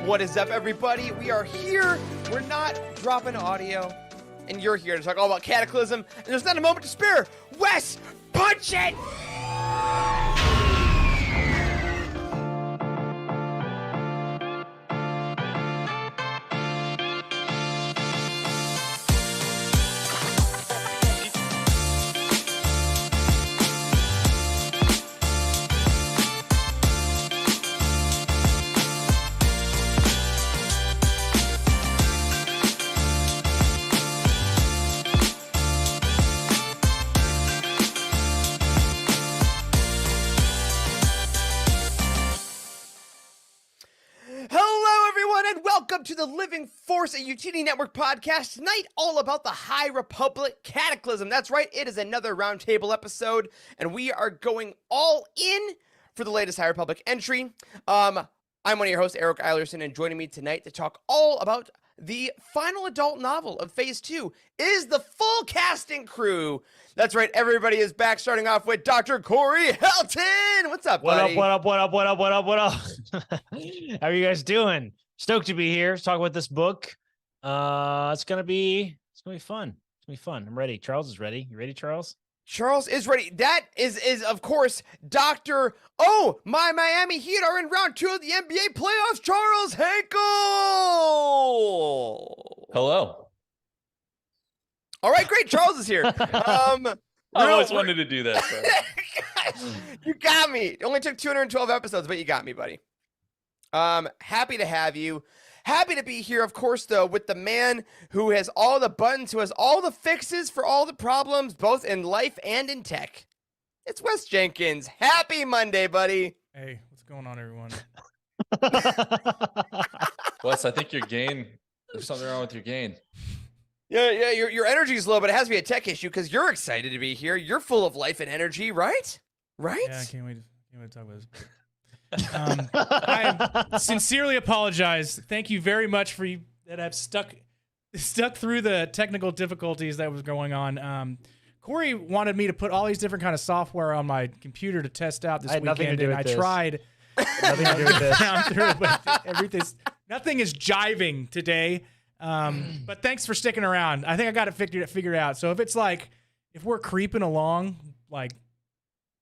What is up, everybody? We are here. We're not dropping audio, and you're here to talk all about Cataclysm, and there's not a moment to spare. Wes, punch it! Welcome to the Living Force, a UTD Network podcast. Tonight, all about the High Republic Cataclysm. That's right, it is another Roundtable episode, and we are going all in for the latest High Republic entry. I'm one of your hosts, Eric Eilerson, and joining me tonight to talk all about the final adult novel of Phase 2 is the full casting crew. That's right, everybody is back, starting off with Dr. Corey Helton. What's up, buddy? What up? How are you guys doing? Stoked to be here to talk about this book. It's gonna be fun. It's gonna be fun. I'm ready. Charles is ready. You ready, Charles? Charles is ready. That is of course Dr. Oh, my Miami Heat are in round 2 of the NBA playoffs. Charles Hankel. Hello. All right, great. Charles is here. I always wanted to do that. So. You got me. It only took 212 episodes, but you got me, buddy. Happy to have you. Happy to be here, of course, though, with the man who has all the buttons, who has all the fixes for all the problems, both in life and in tech. It's Wes Jenkins. Happy Monday, buddy. Hey, what's going on, everyone? Wes, I think your gain, there's something wrong with your gain. Yeah, your energy's low, but it has to be a tech issue because you're excited to be here. You're full of life and energy, right? Right? Yeah, I can't wait to talk about this. I sincerely apologize. Thank you very much for you that have stuck through the technical difficulties that was going on. Corey wanted me to put all these different kind of software on my computer to test out this weekend, and I tried. Nothing to do with this. But nothing is jiving today. But thanks for sticking around. I think I got it figured out. So if we're creeping along, like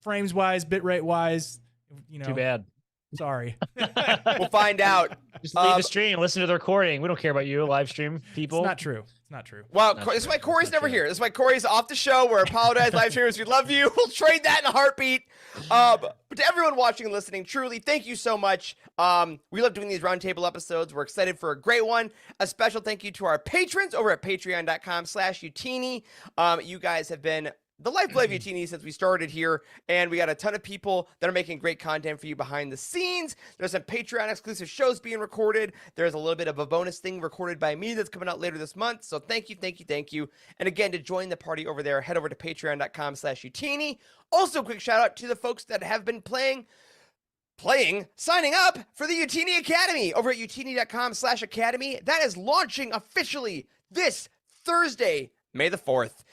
frames wise, bitrate wise, Too bad. Sorry. We'll find out. Just leave the stream, listen to the recording. We don't care about you, live stream people. It's not true. Well, this is why Corey's never here. This is why Corey's off the show. We're apologize, live streamers. We love you. We'll trade that in a heartbeat. But to everyone watching and listening, truly, thank you so much. We love doing these roundtable episodes. We're excited for a great one. A special thank you to our patrons over at patreon.com/Utini. You guys have been the lifeblood of Utini since we started here, and we got a ton of people that are making great content for you behind the scenes. There's some Patreon exclusive shows being recorded. There's a little bit of a bonus thing recorded by me that's coming out later this month. So thank you. And again, to join the party over there, head over to patreon.com/Utini. Also, quick shout out to the folks that have been signing up for the Utini Academy over at utini.com/academy. That is launching officially this Thursday, May the 4th.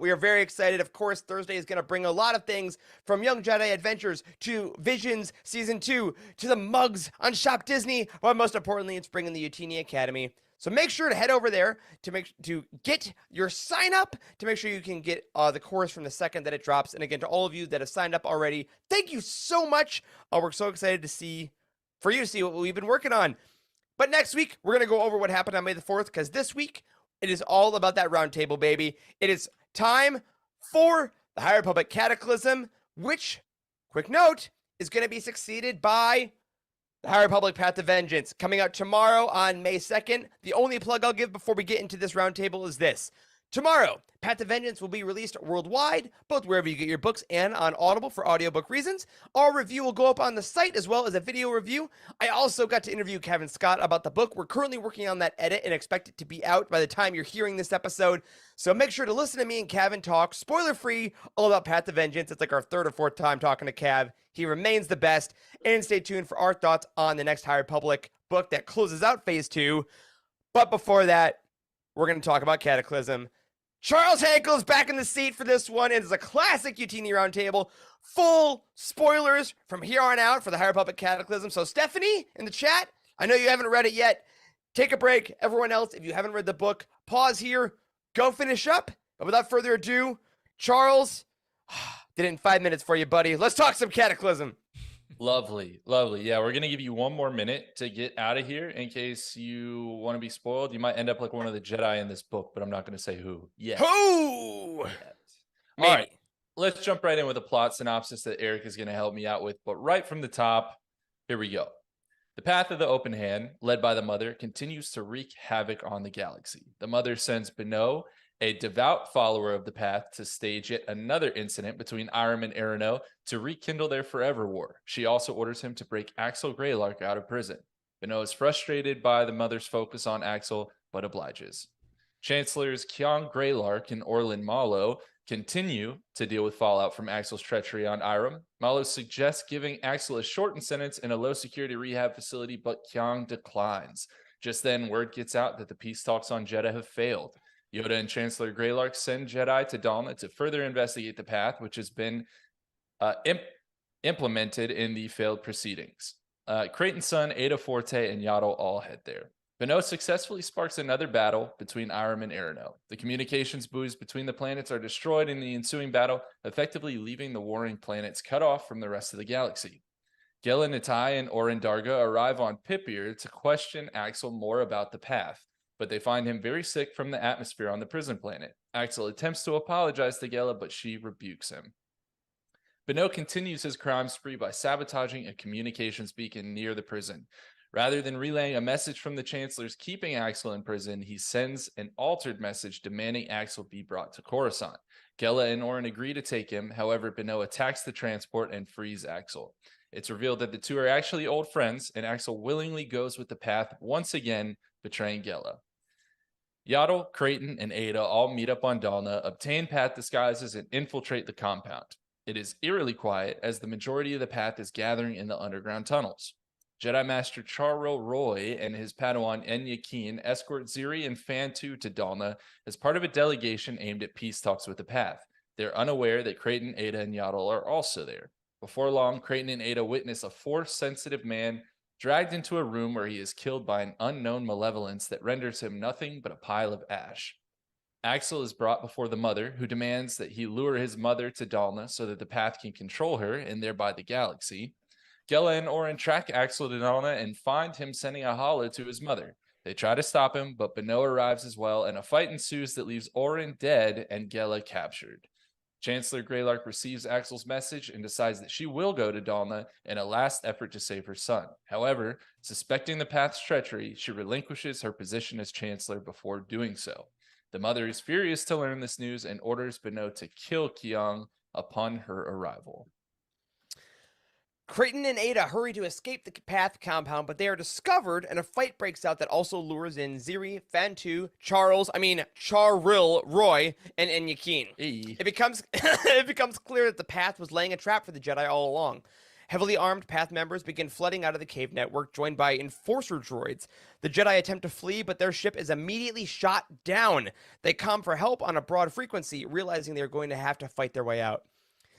We are very excited. Of course, Thursday is going to bring a lot of things from Young Jedi Adventures to Visions Season 2 to the mugs on Shop Disney. But most importantly, it's bringing the Utini Academy. So make sure to head over there to get your sign up, to make sure you can get the course from the second that it drops. And again, to all of you that have signed up already, thank you so much. We're so excited for you to see what we've been working on. But next week, we're going to go over what happened on May the 4th, because this week, it is all about that roundtable, baby. It is time for the High Republic Cataclysm, which, quick note, is going to be succeeded by the High Republic Path to Vengeance, coming out tomorrow on May 2nd. The only plug I'll give before we get into this roundtable is this. Tomorrow, Path to Vengeance will be released worldwide, both wherever you get your books and on Audible for audiobook reasons. Our review will go up on the site as well as a video review. I also got to interview Kevin Scott about the book. We're currently working on that edit and expect it to be out by the time you're hearing this episode. So make sure to listen to me and Kevin talk, spoiler-free, all about Path to Vengeance. It's like our third or fourth time talking to Cav. He remains the best. And stay tuned for our thoughts on the next High Republic book that closes out Phase 2. But before that, we're going to talk about Cataclysm. Charles Hankel is back in the seat for this one. It is a classic Utini Roundtable. Full spoilers from here on out for the High Republic Cataclysm. So Stephanie in the chat, I know you haven't read it yet. Take a break. Everyone else, if you haven't read the book, pause here, go finish up. But without further ado, Charles, did it in 5 minutes for you, buddy. Let's talk some Cataclysm. Lovely, lovely. Yeah, we're gonna give you one more minute to get out of here in case you want to be spoiled. You might end up like one of the Jedi in this book, but I'm not gonna say who yet. Who? All right, let's jump right in with a plot synopsis that Eric is gonna help me out with. But right from the top, here we go. The Path of the Open Hand, led by the Mother, continues to wreak havoc on the galaxy. The Mother sends Beno, a devout follower of the Path, to stage yet another incident between Irem and Arano to rekindle their forever war. She also orders him to break Axel Greylark out of prison. Beno is frustrated by the Mother's focus on Axel, but obliges. Chancellors Kion Greylark and Orlin Malo continue to deal with fallout from Axel's treachery on Irem. Malo suggests giving Axel a shortened sentence in a low-security rehab facility, but Kion declines. Just then, word gets out that the peace talks on Jeddah have failed. Yoda and Chancellor Greylark send Jedi to Dalna to further investigate the Path, which has been implemented in the failed proceedings. Creighton's son, Ada Forte, and Yaddle all head there. Beno successfully sparks another battle between Irem and Arano. The communications buoys between the planets are destroyed in the ensuing battle, effectively leaving the warring planets cut off from the rest of the galaxy. Gela Natai and Orin Darga arrive on Pipir to question Axel more about the Path, but they find him very sick from the atmosphere on the prison planet. Axel attempts to apologize to Gela, but she rebukes him. Beno continues his crime spree by sabotaging a communications beacon near the prison. Rather than relaying a message from the Chancellors keeping Axel in prison, he sends an altered message demanding Axel be brought to Coruscant. Gela and Orin agree to take him, however, Beno attacks the transport and frees Axel. It's revealed that the two are actually old friends, and Axel willingly goes with the Path, once again betraying Gela. Yaddle, Creighton, and Ada all meet up on Dalna, obtain Path disguises, and infiltrate the compound. It is eerily quiet, as the majority of the Path is gathering in the underground tunnels. Jedi Master Charro Roy and his Padawan Enya Keen escort Ziri and Fantu to Dalna as part of a delegation aimed at peace talks with the Path. They're unaware that Creighton, Ada, and Yaddle are also there. Before long, Creighton and Ada witness a Force-sensitive man dragged into a room where he is killed by an unknown malevolence that renders him nothing but a pile of ash. Axel is brought before the Mother, who demands that he lure his mother to Dalna so that the Path can control her and thereby the galaxy. Gela and Orin track Axel to Dalna and find him sending a holo to his mother. They try to stop him, but Beno arrives as well, and a fight ensues that leaves Orin dead and Gela captured. Chancellor Greylark receives Axel's message and decides that she will go to Dalna in a last effort to save her son. However, suspecting the Path's treachery, she relinquishes her position as Chancellor before doing so. The Mother is furious to learn this news and orders Beno to kill Kion upon her arrival. Creighton and Ada hurry to escape the Path compound, but they are discovered, and a fight breaks out that also lures in Ziri, Fantu, Charril, Roy, and Enya Keen. It becomes clear that the Path was laying a trap for the Jedi all along. Heavily armed Path members begin flooding out of the cave network, joined by enforcer droids. The Jedi attempt to flee, but their ship is immediately shot down. They come for help on a broad frequency, realizing they are going to have to fight their way out.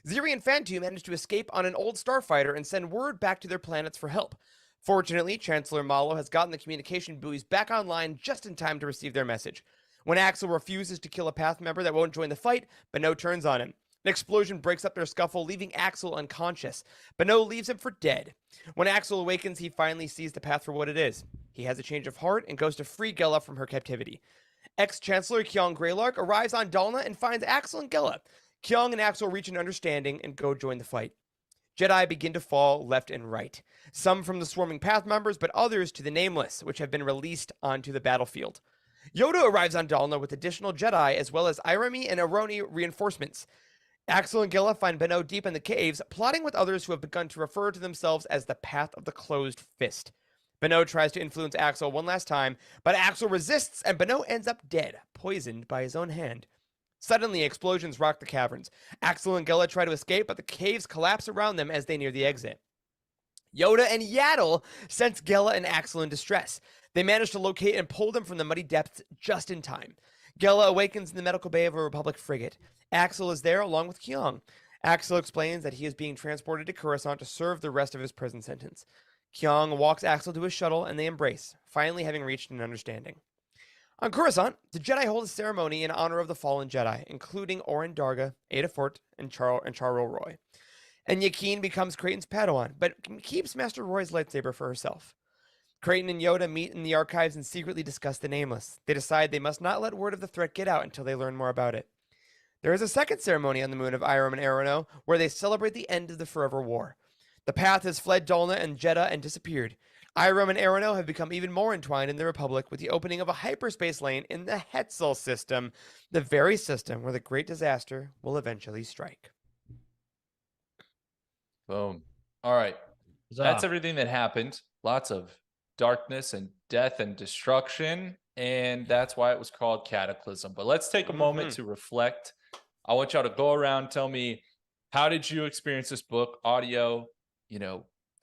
Ziri and Fantu manage to escape on an old starfighter and send word back to their planets for help. Fortunately, Chancellor Malo has gotten the communication buoys back online just in time to receive their message. When Axel refuses to kill a Path member that won't join the fight, Beno turns on him. An explosion breaks up their scuffle, leaving Axel unconscious. Beno leaves him for dead. When Axel awakens, he finally sees the Path for what it is. He has a change of heart and goes to free Gela from her captivity. Ex-Chancellor Kion Greylark arrives on Dalna and finds Axel and Gela. Kion and Axel reach an understanding and go join the fight. Jedi begin to fall left and right. Some from the swarming Path members, but others to the Nameless, which have been released onto the battlefield. Yoda arrives on Dalna with additional Jedi, as well as Iremi and Aroni reinforcements. Axel and Gela find Beno deep in the caves, plotting with others who have begun to refer to themselves as the Path of the Closed Fist. Beno tries to influence Axel one last time, but Axel resists, and Beno ends up dead, poisoned by his own hand. Suddenly, explosions rock the caverns. Axel and Gela try to escape, but the caves collapse around them as they near the exit. Yoda and Yaddle sense Gela and Axel in distress. They manage to locate and pull them from the muddy depths just in time. Gela awakens in the medical bay of a Republic frigate. Axel is there along with Kion. Axel explains that he is being transported to Coruscant to serve the rest of his prison sentence. Kyung walks Axel to his shuttle and they embrace, finally having reached an understanding. On Coruscant, the Jedi hold a ceremony in honor of the fallen Jedi, including Orin Darga, Ada Fort, and Charlo Roy. And Yakin becomes Creighton's Padawan, but keeps Master Roy's lightsaber for herself. Creighton and Yoda meet in the archives and secretly discuss the Nameless. They decide they must not let word of the threat get out until they learn more about it. There is a second ceremony on the moon of Iram and Arono where they celebrate the end of the Forever War. The Path has fled Dolna and Jeddah and disappeared. Iram and Arono have become even more entwined in the Republic with the opening of a hyperspace lane in the Hetzel system, the very system where the great disaster will eventually strike. Boom. All right. That's everything that happened. Lots of darkness and death and destruction. And that's why it was called Cataclysm. But let's take a moment to reflect. I want y'all to go around, tell me, how did you experience this book? Audio,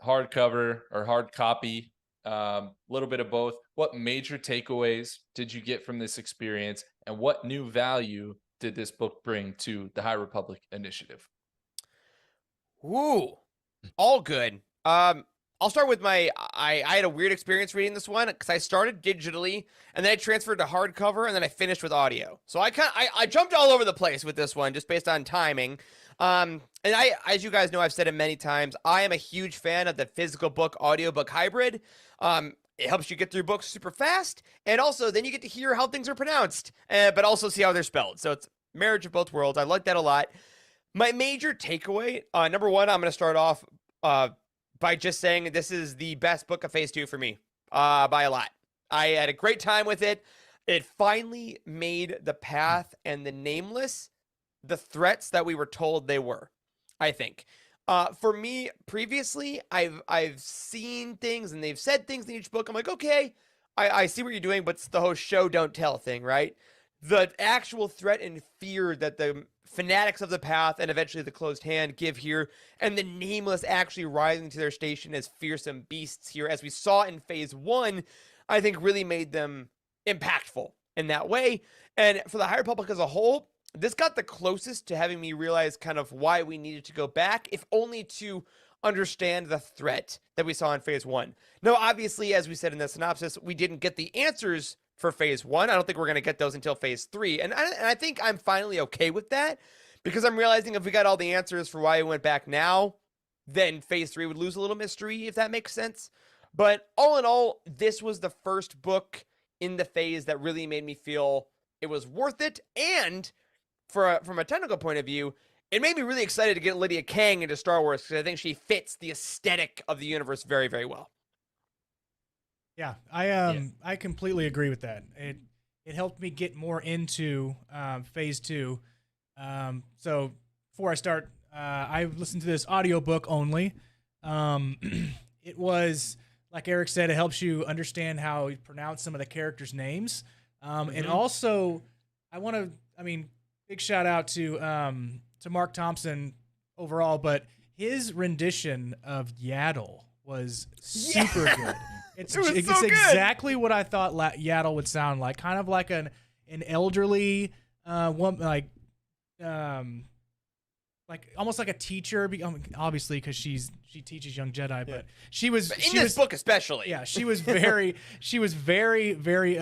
hardcover or hard copy, little bit of both. What major takeaways did you get from this experience? And what new value did this book bring to the High Republic Initiative? Ooh, all good. I'll start with I had a weird experience reading this one because I started digitally and then I transferred to hardcover and then I finished with audio. So I jumped all over the place with this one just based on timing. And as you guys know, I've said it many times, I am a huge fan of the physical book, audiobook hybrid. It helps you get through books super fast. And also then you get to hear how things are pronounced, but also see how they're spelled. So it's marriage of both worlds. I like that a lot. My major takeaway, number one, I'm going to start off by just saying this is the best book of Phase 2 for me by a lot. I had a great time with it. It finally made the Path and the Nameless the threats that we were told they were, I think. For me, previously, I've seen things and they've said things in each book. I'm like, okay, I see what you're doing, but it's the whole show don't tell thing, right? The actual threat and fear that the fanatics of the Path and eventually the Closed Hand give here, and the Nameless actually rising to their station as fearsome beasts here, as we saw in Phase 1, I think really made them impactful in that way. And for the High Republic as a whole, this got the closest to having me realize kind of why we needed to go back, if only to understand the threat that we saw in Phase 1. Now, obviously, as we said in the synopsis, we didn't get the answers for Phase 1. I don't think we're going to get those until Phase 3. And I think I'm finally okay with that, because I'm realizing if we got all the answers for why we went back now, then Phase 3 would lose a little mystery, if that makes sense. But all in all, this was the first book in the phase that really made me feel it was worth it. And from a technical point of view, it made me really excited to get Lydia Kang into Star Wars, because I think she fits the aesthetic of the universe very, very well. Yeah, I completely agree with that. It helped me get more into Phase 2. So before I start, I listened to this audiobook only. It was, like Eric said, it helps you understand how you pronounce some of the characters' names. And also, big shout out to Mark Thompson overall, but his rendition of Yaddle was super good. It's so exactly what I thought Yaddle would sound like, kind of like an elderly woman, like almost like a teacher. Obviously, because she teaches young Jedi, but she was in this book especially. Yeah, she was very very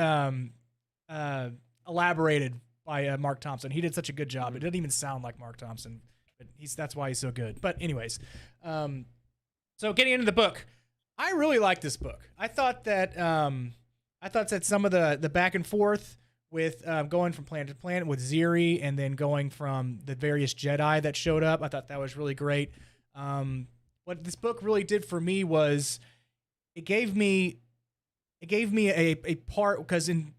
elaborated by Mark Thompson. He did such a good job. It didn't even sound like Mark Thompson, but that's why he's so good. But anyways, so getting into the book. I really like this book. I thought that some of the back and forth with going from planet to planet with Ziri, and then going from the various Jedi that showed up, I thought that was really great. What this book really did for me was it gave me a part, because in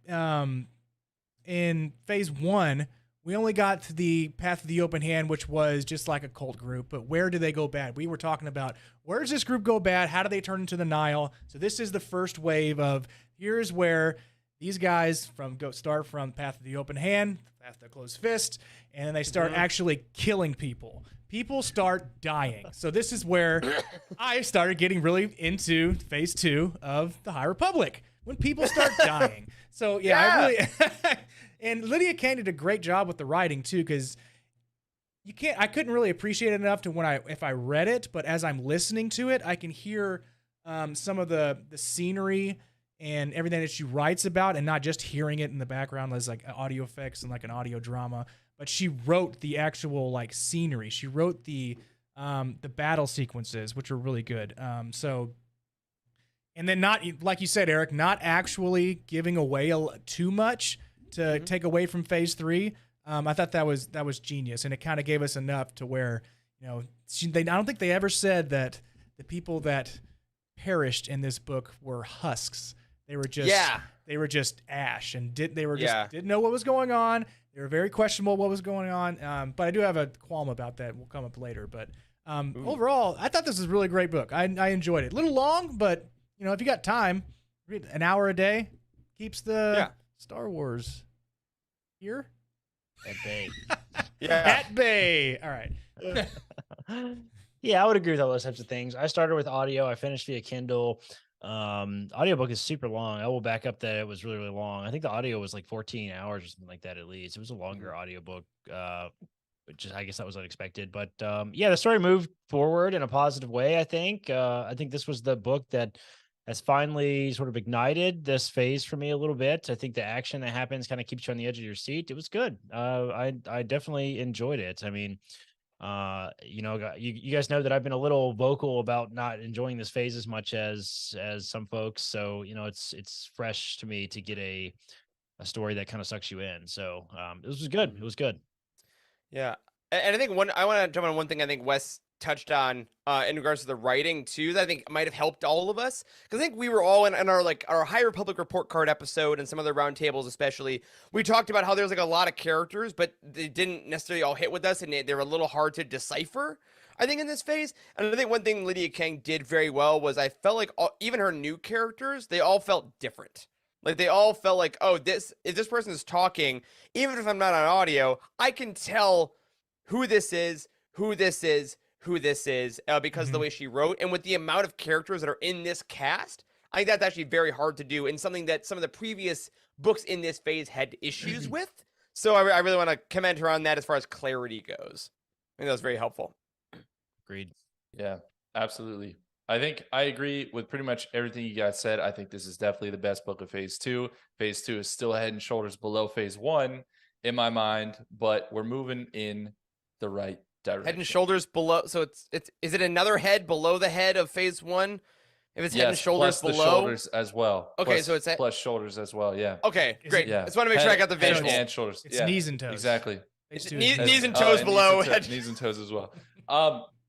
Phase 1 we only got to the Path of the Open Hand, which was just like a cult group. But where do they go bad? We were talking about, where does this group go bad? How do they turn into the Nile? So this is the first wave of, here's where these guys start from Path of the Open Hand, Path of the Closed Fist, and then they start actually killing people. People start dying. So this is where I started getting really into Phase 2 of the High Republic, when people start dying. So I really... And Lydia Kang did a great job with the writing too, because I couldn't really appreciate it enough to if I read it, but as I'm listening to it, I can hear some of the scenery and everything that she writes about, and not just hearing it in the background as like audio effects and like an audio drama. But she wrote the actual like scenery. She wrote the battle sequences, which are really good. And then not, like you said, Eric, not actually giving away too much to take away from phase 3. I thought that was genius, and it kind of gave us enough to where, you know, I don't think they ever said that the people that perished in this book were husks. They were just ash, and didn't know what was going on. They were very questionable what was going on. But I do have a qualm about that. We'll come up later. But overall, I thought this was a really great book. I enjoyed it. A little long, but you know, if you got time, read an hour a day, keeps the Star Wars here At bay. at bay. All right. Yeah, I would agree with all those types of things. I started with audio. I finished via Kindle. Audiobook is super long. I will back up that it was really, really long. I think the audio was like 14 hours or something like that at least. It was a longer audiobook. Which I guess that was unexpected. But yeah, the story moved forward in a positive way, I think. I think this was the book that has finally sort of ignited this phase for me a little bit. I think the action that happens kind of keeps you on the edge of your seat. It was good. I definitely enjoyed it. I mean, you know, you guys know that I've been a little vocal about not enjoying this phase as much as some folks. So, you know, it's fresh to me to get a story that kind of sucks you in. So this was good. It was good. Yeah, and I think I want to jump on one thing I think Wes touched on in regards to the writing too, that I think might have helped all of us, because I think we were all in our High Republic report card episode and some other roundtables especially, we talked about how there's like a lot of characters, but they didn't necessarily all hit with us, and they were a little hard to decipher, I think, in this phase. And I think one thing Lydia Kang did very well was I felt like even her new characters, they all felt different. Like, they all felt like, oh, if this person is talking, even if I'm not on audio, I can tell who this is, because of the way she wrote. And with the amount of characters that are in this cast, I think that's actually very hard to do, and something that some of the previous books in this phase had issues with. So I really want to commend her on that as far as clarity goes. I think that was very helpful. Agreed. Yeah, absolutely. I think I agree with pretty much everything you guys said. I think this is definitely the best book of phase 2. Phase 2 is still head and shoulders below phase 1 in my mind, but we're moving in the right direction. Head and shoulders below. So is it another head below the head of phase 1? If it's head and shoulders plus below, the shoulders as well. Okay, plus, so it's plus shoulders as well. Yeah. Okay, great. Yeah. Just want to make sure I got the Head visual. and shoulders. It's knees and toes. Exactly. It's knees and toes below. Knees and toes as well.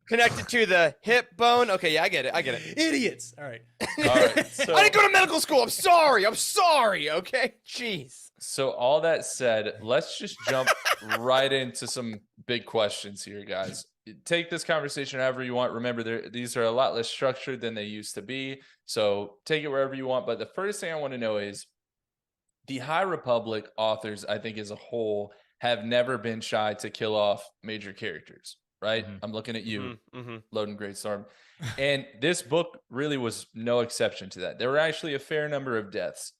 Connected to the hip bone. Okay, yeah, I get it. Idiots. All right. All right. So, I didn't go to medical school. I'm sorry. Okay. Jeez. So all that said, let's just jump right into some big questions here, guys. Take this conversation however you want. Remember, these are a lot less structured than they used to be. So take it wherever you want. But the first thing I want to know is the High Republic authors, I think as a whole, have never been shy to kill off major characters. Right? I'm looking at you, Loden Greatstorm. And this book really was no exception to that. There were actually a fair number of deaths.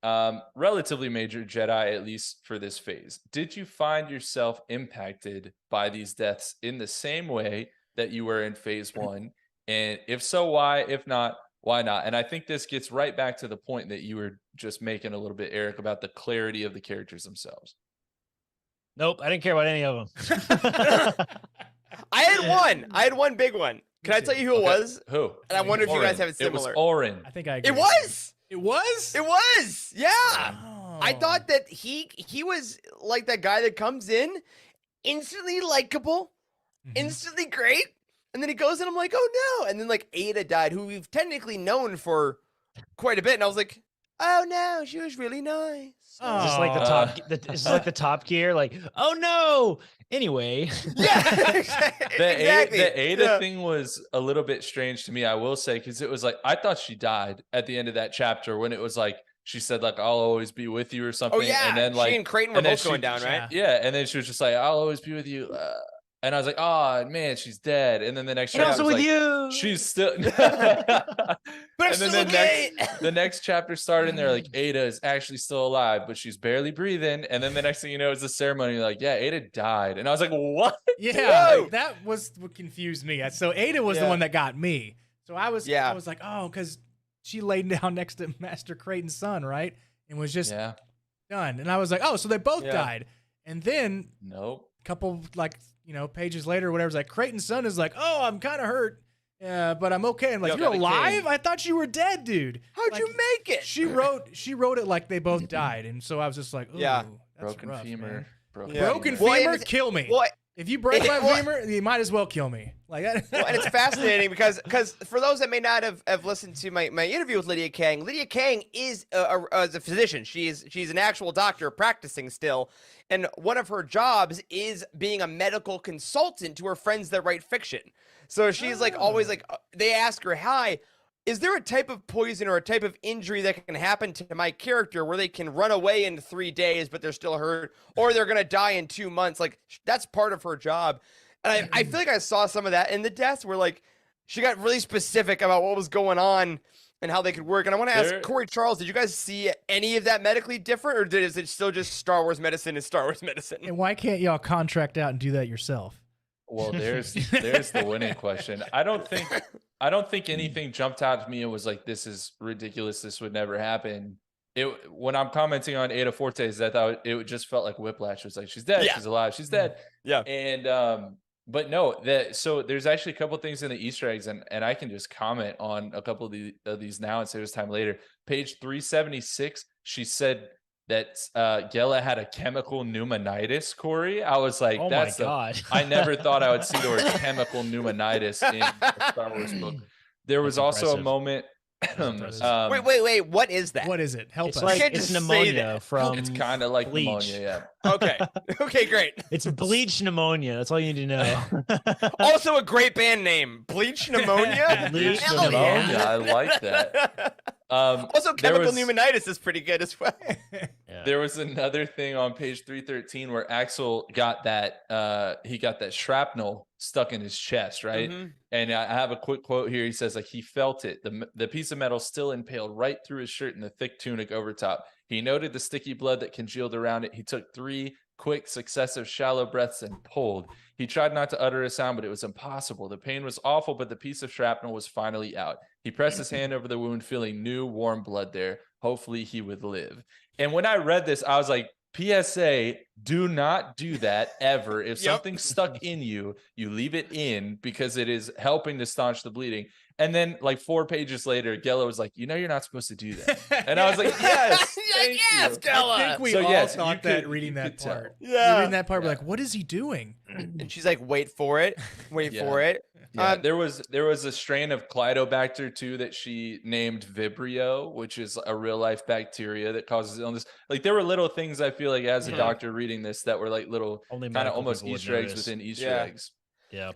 Relatively major Jedi, at least for this phase. Did you find yourself impacted by these deaths in the same way that you were in phase 1? And if so, why? If not, why not? And I think this gets right back to the point that you were just making a little bit, Eric, about the clarity of the characters themselves. Nope, I didn't care about any of them. I had one big one. Can I tell you who it was? Who? And I wonder if you guys have it similar. It was Orin. I think I agree. It was. It was? It was. Yeah. Oh. I thought that he was like that guy that comes in, instantly likable, instantly great, and then he goes in, I'm like, oh no. And then like Ada died, who we've technically known for quite a bit, and I was like, oh no, she was really nice. Is this like the top? Is this like the Top Gear? Like, oh no. Anyway, Yeah, exactly. The Ada thing was a little bit strange to me, I will say, because it was like I thought she died at the end of that chapter when it was like she said like I'll always be with you or something. Oh yeah, and then like she and Creighton were both going down, right? Yeah, and then she was just like I'll always be with you. And I was like, oh man, she's dead. And then the next chapter, also with you, she's still. But I'm and then still the next chapter started, and they're like, Ada is actually still alive, but she's barely breathing. And then the next thing you know is the ceremony. Like, yeah, Ada died, and I was like, what? Yeah, Whoa. that was what confused me. So Ada was the one that got me. So I was like, oh, because she laid down next to Master Creighton's son, right? And was just done. And I was like, oh, so they both died. And then a couple pages later or whatever, it's like Creighton's son is like, oh, I'm kind of hurt. But I'm okay. I'm like, you're alive? I thought you were dead, dude. How'd you make it? She wrote it like they both died. And so I was just like, ooh, that's broken rough, femur. man. Broken femur, kill me. Well, if you break my femur, you might as well kill me. Like that. Well, and it's fascinating because for those that may not have listened to my interview with Lydia Kang is a physician. She's an actual doctor practicing still, and one of her jobs is being a medical consultant to her friends that write fiction. So she's like always like, they ask her, hi, is there a type of poison or a type of injury that can happen to my character where they can run away in 3 days, but they're still hurt, or they're going to die in 2 months? Like, that's part of her job. And I feel like I saw some of that in the deaths where, like, she got really specific about what was going on and how they could work. And I want to ask Corey Charles, did you guys see any of that medically different, or is it still just Star Wars medicine is Star Wars medicine? And why can't y'all contract out and do that yourself? Well, there's the winning question. I don't think anything jumped out to me and was like, this is ridiculous. This would never happen. When I'm commenting on Ada Forte's death, it just felt like whiplash. It was like, she's dead, she's alive, she's dead. Yeah. And but no, so there's actually a couple things in the Easter eggs, and I can just comment on a couple of these now and save us time later. Page 376, she said that Gela had a chemical pneumonitis, Corey. I was like, oh that's my God. I never thought I would see the word chemical pneumonitis in a Star Wars book. There was also a moment. Wait, what is that? What is it? Help it's us. like it's pneumonia from it's kind of like bleach. pneumonia, Okay, great. It's bleach pneumonia. That's all you need to know. Also a great band name, Bleach Pneumonia. Bleach Hell pneumonia. yeah. I like that. Also, chemical pneumonitis is pretty good as well. There was another thing on page 313 where Axel got that he got that shrapnel stuck in his chest, right? Mm-hmm. And I have a quick quote here. He says, like, he felt it. The piece of metal still impaled right through his shirt and the thick tunic over top. He noted the sticky blood that congealed around it. He took 3 quick, successive, shallow breaths and pulled. He tried not to utter a sound, but it was impossible. The pain was awful, but the piece of shrapnel was finally out. He pressed his hand over the wound, feeling new, warm blood there. Hopefully he would live. And when I read this, I was like, PSA, do not do that ever. If something's stuck in you, you leave it in because it is helping to staunch the bleeding. And then like 4 pages later, Gela was like, you're not supposed to do that. And I was like, yes, yes, Gela. I think we all thought that reading that part. Yeah. Reading that part, we're like, what is he doing? And she's like, wait for it. For it. Yeah, there was a strain of Clydobacter too that she named Vibrio, which is a real life bacteria that causes illness. Like there were little things I feel like as a doctor reading this that were like little kind of almost Easter eggs within Easter eggs. Yeah.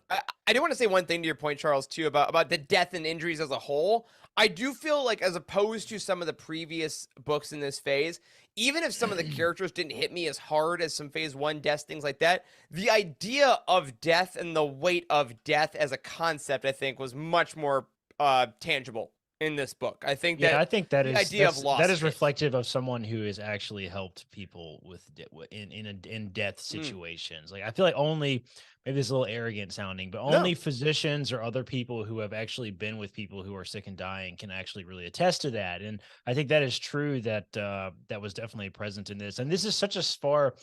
I do want to say one thing to your point, Charles, too, about the death and injuries as a whole. I do feel like, as opposed to some of the previous books in this phase, even if some of the characters didn't hit me as hard as some phase 1 deaths, things like that, the idea of death and the weight of death as a concept, I think, was much more tangible in this book. I think that that the is idea of loss that is reflective of someone who has actually helped people with in death situations. Like I feel like only, maybe this is a little arrogant sounding, but only physicians or other people who have actually been with people who are sick and dying can actually really attest to that. And I think that is true, that that was definitely present in this. And this is such a far,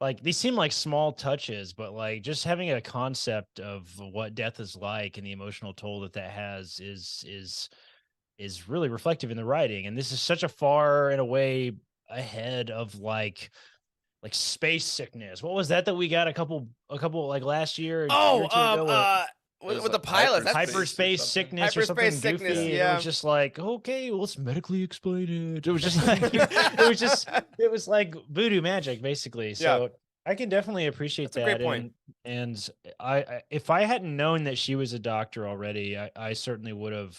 like these seem like small touches, but like just having a concept of what death is like and the emotional toll that has is really reflective in the writing. And this is such a far in a way ahead of like space sickness. What was that we got a couple like last year? With the pilots, hyperspace sickness or something sickness, goofy. yeah. It was just like, okay, well, let's medically explain it. It was just like it was like voodoo magic, basically. So I can definitely appreciate that. A great point. And I if I hadn't known that she was a doctor already, I certainly would have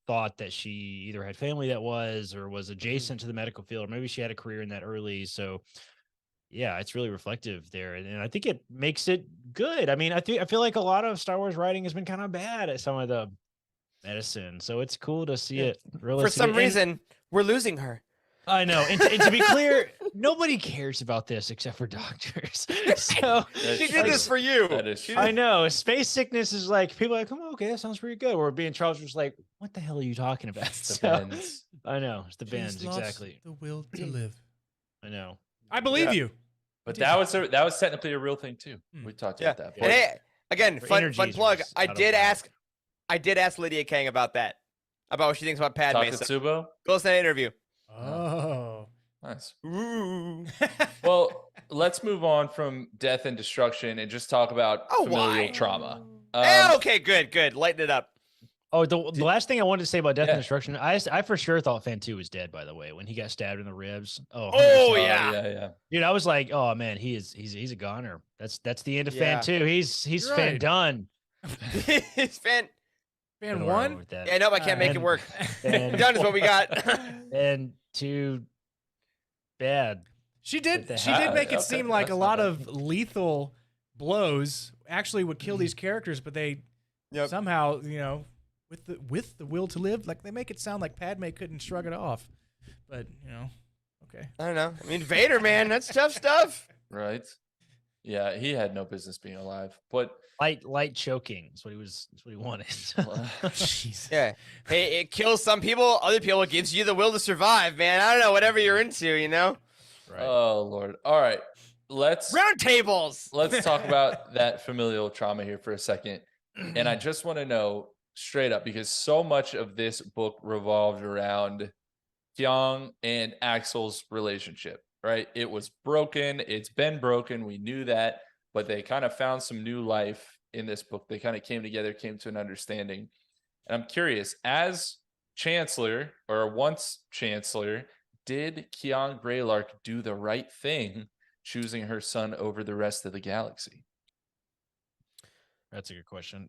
thought that she either had family that was or was adjacent to the medical field, or maybe she had a career in that early. So yeah, it's really reflective there, and I think it makes it good. I mean, I feel like a lot of Star Wars writing has been kind of bad at some of the medicine, so it's cool to see it. For some reason, we're losing her. I know, and to be clear, nobody cares about this except for doctors. So She did this for you. That is true. I know space sickness is like people are like, oh, okay, that sounds pretty good. Or being Charles was like, what the hell are you talking about? It's the So, bends. I know it's the She's bends lost exactly. The will to live. I know. I believe Yeah. you. But that was technically a real thing too. Hmm. We talked Yeah. about that. And But hey, again, Her fun energies plug. was I out of did whack. ask Lydia Kang about that. About what she thinks about Padme. So Takatsubo? go listen to that interview. Oh. Nice. Ooh. Well, let's move on from death and destruction and just talk about Oh, familial why? trauma. Okay, good. Lighten it up. Oh, the last thing I wanted to say about Death Yeah. and Destruction, I for sure thought Fantu was dead, by the way, when he got stabbed in the ribs. Oh, 100%. Oh, yeah. yeah. Dude, I was like, oh man, he's a goner. That's the end of Yeah. Fan 2. He's You're fan right. done. It's fan. Fan Don't know where I went one? with that. Yeah, no, I can't make it And- work. and- Done is what we got. And 2 bad. She did the make it okay, seem like that's a not lot bad. of lethal blows actually would kill these characters, but they Yep. somehow, with the will to live, like they make it sound like Padme couldn't shrug it off. But, okay. I don't know. I mean, Vader, man, that's tough stuff. Right. Yeah, he had no business being alive. But Light choking. That's what he wanted. Jeez. Yeah. Hey, it kills some people. Other people, it gives you the will to survive, man. I don't know. Whatever you're into, Right. oh Lord. All right. Let's Roundtables. talk about that familial trauma here for a second. And I just want to know straight up, because so much of this book revolved around Kyung and Axel's relationship, right? It was broken. It's been broken. We knew that, but they kind of found some new life in this book. They kind of came together, came to an understanding. And I'm curious, as Chancellor, or once Chancellor, did Kyung Greylark do the right thing choosing her son over the rest of the galaxy? That's a good question.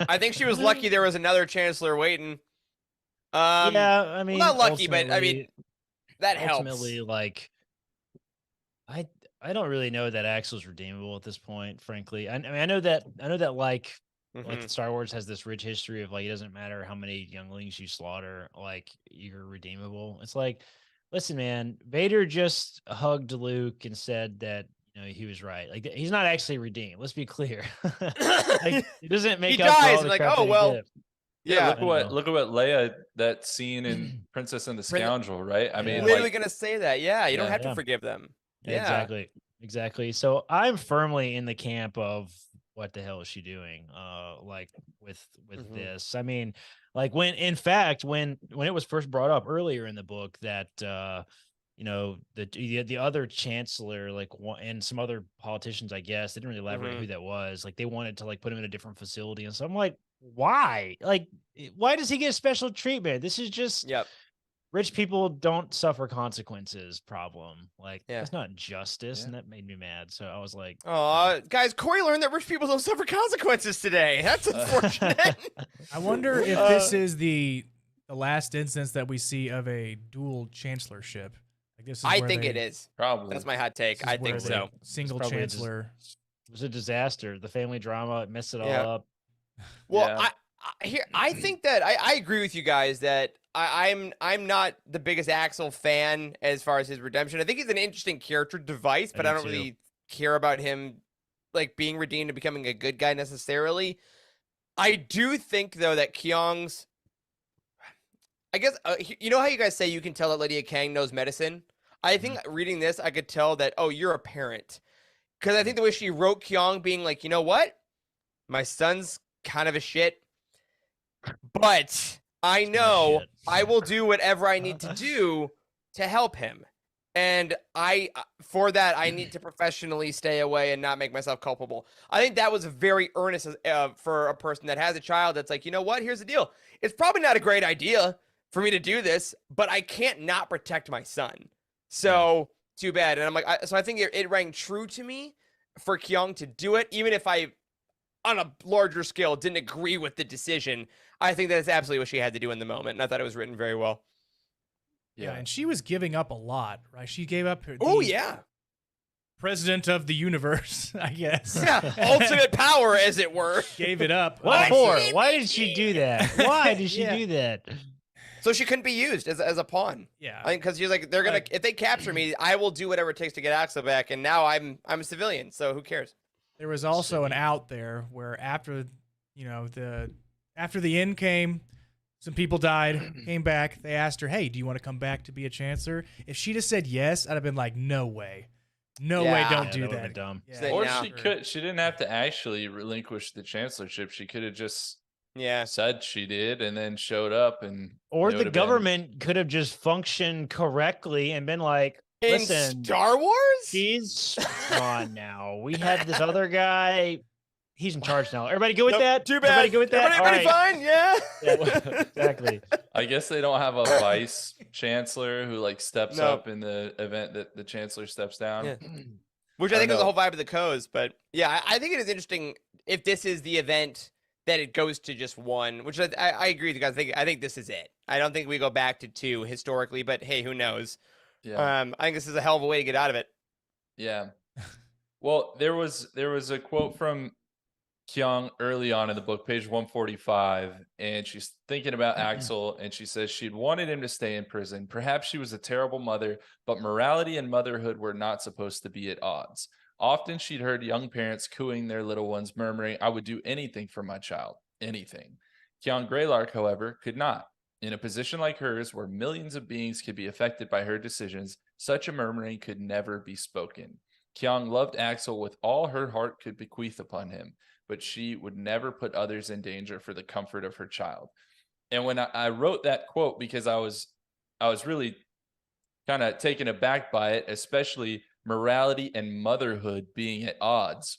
I think she was lucky there was another Chancellor waiting. Yeah, I mean, not lucky, but I mean, ultimately- that helps. ultimately, like, I don't really know that Axel's redeemable at this point. Frankly, I mean, I know that like Mhm. Star Wars has this rich history of like it doesn't matter how many younglings you slaughter, like you're redeemable. It's like, listen, man, Vader just hugged Luke and said that he was right. Like he's not actually redeemed. Let's be clear. Like it doesn't make He up for all dies, the like, crap oh, that he well, did. Yeah. look I know. at what Leia, that scene in Princess and the Scoundrel, right? I mean, Literally like, gonna say that. Yeah, you don't Yeah. have to Yeah. forgive them. Yeah. Exactly. So I'm firmly in the camp of what the hell is she doing? Like with Mhm. this. I mean, like when it was first brought up earlier in the book that the other chancellor and some other politicians, I guess, they didn't really elaborate who that was. Like they wanted to like put him in a different facility, and so I'm like, why? Like, why does he get special treatment? This is just Yep. rich people don't suffer consequences problem. Like Yeah. that's not justice, Yeah. and that made me mad. So I was like, Oh, guys, Corey learned that rich people don't suffer consequences today. That's unfortunate. I wonder if this is the last instance that we see of a dual chancellorship. Like this is I where think they- it is. probably. That's my hot take. this is I where think they- so. Single It's probably just- chancellor. it was a disaster. The family drama, it messed it all Yeah. up. Well, Yeah. I think that I agree with you guys that I'm not the biggest Axel fan as far as his redemption. I think he's an interesting character device, but I I do don't too. really care about him like being redeemed and becoming a good guy necessarily. I do think though that Kyung's, I guess you know how you guys say you can tell that Lydia Kang knows medicine. I think reading this, I could tell that you're a parent, because I think the way she wrote Kyung being like, you know what, my son's kind of a shit, but I He's not know shit. I will do whatever I need to do to help him. And for that, I need to professionally stay away and not make myself culpable. I think that was very earnest for a person that has a child that's like, you know what? Here's the deal. It's probably not a great idea for me to do this, but I can't not protect my son. So too bad. And I'm like, so I think it rang true to me for Kyung to do it, even if I, on a larger scale, didn't agree with the decision. I think that's absolutely what she had to do in the moment, and I thought it was written very well. Yeah, and she was giving up a lot, right? She gave up her Oh the yeah, president of the universe, I guess. yeah, ultimate power, as it were. Gave it up. What I for? see. Why did she do that? Why did she Yeah. do that? So she couldn't be used as a pawn. Yeah. I think because she's like, they're gonna Like- if they capture me, I will do whatever it takes to get Axel back. And now I'm a civilian, so who cares? There was also an out there where after, after the end came, some people died, came back. They asked her, "Hey, do you want to come back to be a chancellor?" If she'd have said yes, I'd have been like, "No way, no way, Yeah. don't Yeah, do that would've that." been dumb. Yeah. Or now. she didn't have to actually relinquish the chancellorship. She could have just Yeah. said she did and then showed up, and Or it the would've been- government could have just functioned correctly and been like, In listen, Star Wars? she's gone now. We had this other guy. He's in charge now. Everybody good with Nope, that? Too bad. Everybody good with that? Everybody All right. fine? Yeah. Yeah, exactly. I guess they don't have a vice chancellor who like steps No. up in the event that the chancellor steps down. Yeah. Which I I think was the know. whole vibe of the codes. But yeah, I think it is interesting if this is the event that it goes to just one, which I agree with you guys. I think this is it. I don't think we go back to 2 historically, but hey, who knows? Yeah. I think this is a hell of a way to get out of it. Yeah. Well, there was a quote from Kyung early on in the book, page 145, and she's thinking about Axel, and she says she'd wanted him to stay in prison. Perhaps she was a terrible mother, but morality and motherhood were not supposed to be at odds. Often she'd heard young parents cooing their little ones, murmuring, "I would do anything for my child, anything." Kyung Greylark, however, could not. In a position like hers, where millions of beings could be affected by her decisions, such a murmuring could never be spoken. Kyung loved Axel with all her heart could bequeath upon him, but she would never put others in danger for the comfort of her child. And when I wrote that quote, because I was really kind of taken aback by it, especially morality and motherhood being at odds,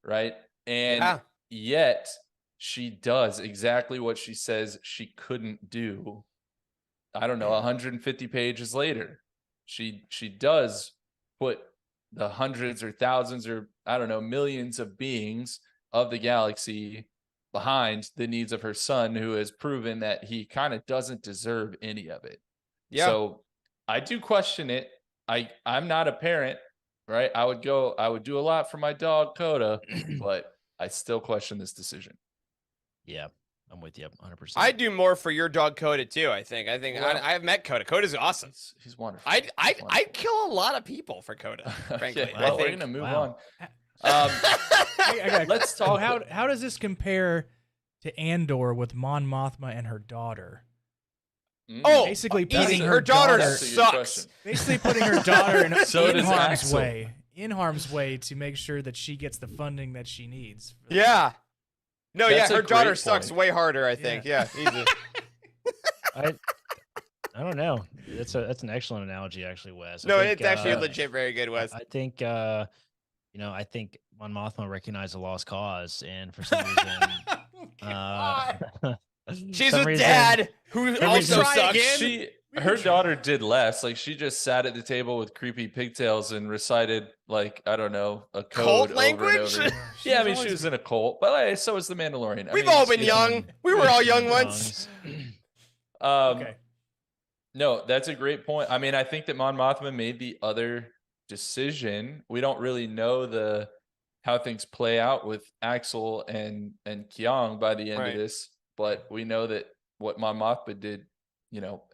right? And Yeah. yet she does exactly what she says she couldn't do. I don't know, 150 pages later, she does put the hundreds or thousands or I don't know, millions of beings of the galaxy behind the needs of her son, who has proven that he kind of doesn't deserve any of it. Yeah. So I do question it. I'm not a parent, right? I would do a lot for my dog Coda, but I still question this decision. Yeah, I'm with you 100%. I'd do more for your dog Coda too. I think Well- I've met Coda. Coda's awesome. He's wonderful. I'd kill a lot of people for Coda. Frankly, Okay, I well, we're think. gonna move Wow. on. Um, I got- Let's so talk. how does this compare to Andor with Mon Mothma and her daughter? Oh, Basically easy. putting Her daughter That's a good sucks. question. Basically putting her daughter in, So in does harm's Axel. way. In harm's way to make sure that she gets the funding that she needs. for the- Yeah. No, That's yeah, a her daughter great sucks point. way harder. I think. Yeah, easy. I don't know. That's an excellent analogy, actually, Wes. I No, think, it's actually uh, legit very good, Wes. I think I think Mon Mothma recognized a lost cause, and for some reason, She's some with reason- Dad, who some also reason- sucks. Her daughter did less. Like she just sat at the table with creepy pigtails and recited like I don't know a code Cult over language? and over. Yeah, I mean she was in a cult, but like, so was the Mandalorian. I We've mean, all been she's- young. We were all young once. Okay. No, that's a great point. I mean, I think that Mon Mothma made the other decision. We don't really know how things play out with Axel and Kyung by the end Right. of this, but we know that what Mon Mothma did,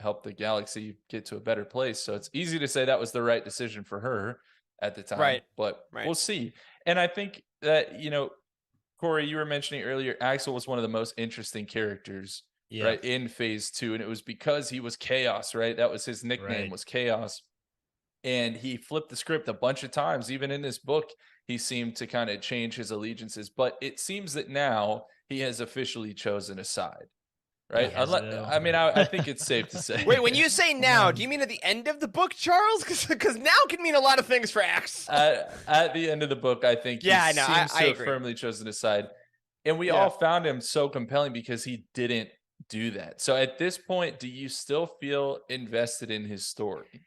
helped the galaxy get to a better place. So it's easy to say that was the right decision for her at the time, Right. but Right. we'll see. And I think that, Corey, you were mentioning earlier, Axel was one of the most interesting characters yeah, right in phase 2, and it was because he was chaos, right? That was his nickname, Right. was chaos, and he flipped the script a bunch of times. Even in this book, he seemed to kind of change his allegiances, but it seems that now he has officially chosen a side, right? He has it Unless, all. I mean, I think it's safe to say. Wait, when you say now, do you mean at the end of the book, Charles? Because now can mean a lot of things for Axe. At the end of the book, I think Yeah, I he know. seems I to have agree. firmly chosen a side, and we Yeah. all found him so compelling because he didn't do that. So at this point, do you still feel invested in his story?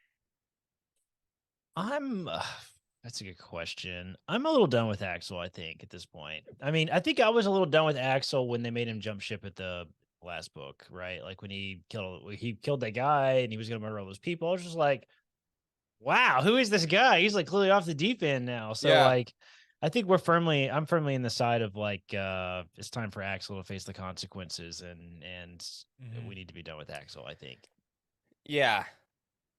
That's a good question. I'm a little done with Axel, I think, at this point. I mean, I think I was a little done with Axel when they made him jump ship at the last book, right? Like when he killed that guy and he was gonna murder all those people. I was just like, wow, who is this guy? He's like clearly off the deep end now. So Yeah. like I think I'm firmly in the side of like it's time for Axel to face the consequences, and Mhm. we need to be done with Axel, I think. Yeah.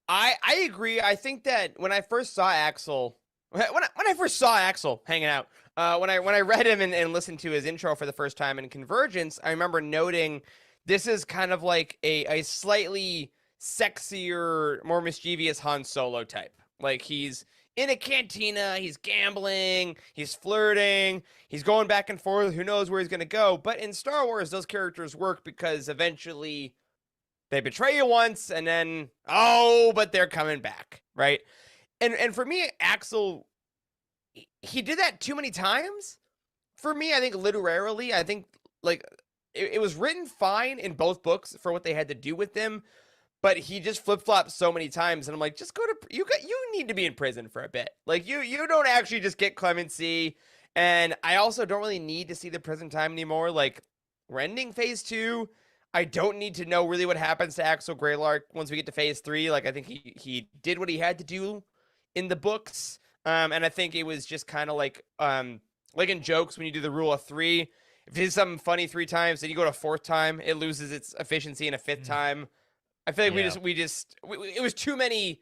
I agree. I think that when I first saw Axel, when I first saw Axel hanging out, when I read him and listened to his intro for the first time in Convergence, I remember noting this is kind of like a slightly sexier, more mischievous Han Solo type. Like he's in a cantina, he's gambling, he's flirting, he's going back and forth. Who knows where he's gonna go? But in Star Wars, those characters work because eventually they betray you once, and then but they're coming back, right? And for me, Axel, he did that too many times. For me, I think literarily, I think like it was written fine in both books for what they had to do with them, but he just flip flopped so many times, and I'm like, just go to you. You need to be in prison for a bit. Like you don't actually just get clemency, and I also don't really need to see the prison time anymore. Like we're ending phase 2. I don't need to know really what happens to Axel Greylark once we get to phase 3. Like I think he did what he had to do in the books, and I think it was just kind of like in jokes when you do the rule of 3. If it's something funny 3 times, then you go to 4th time, it loses its efficiency in a 5th time. I feel like Yeah. it was too many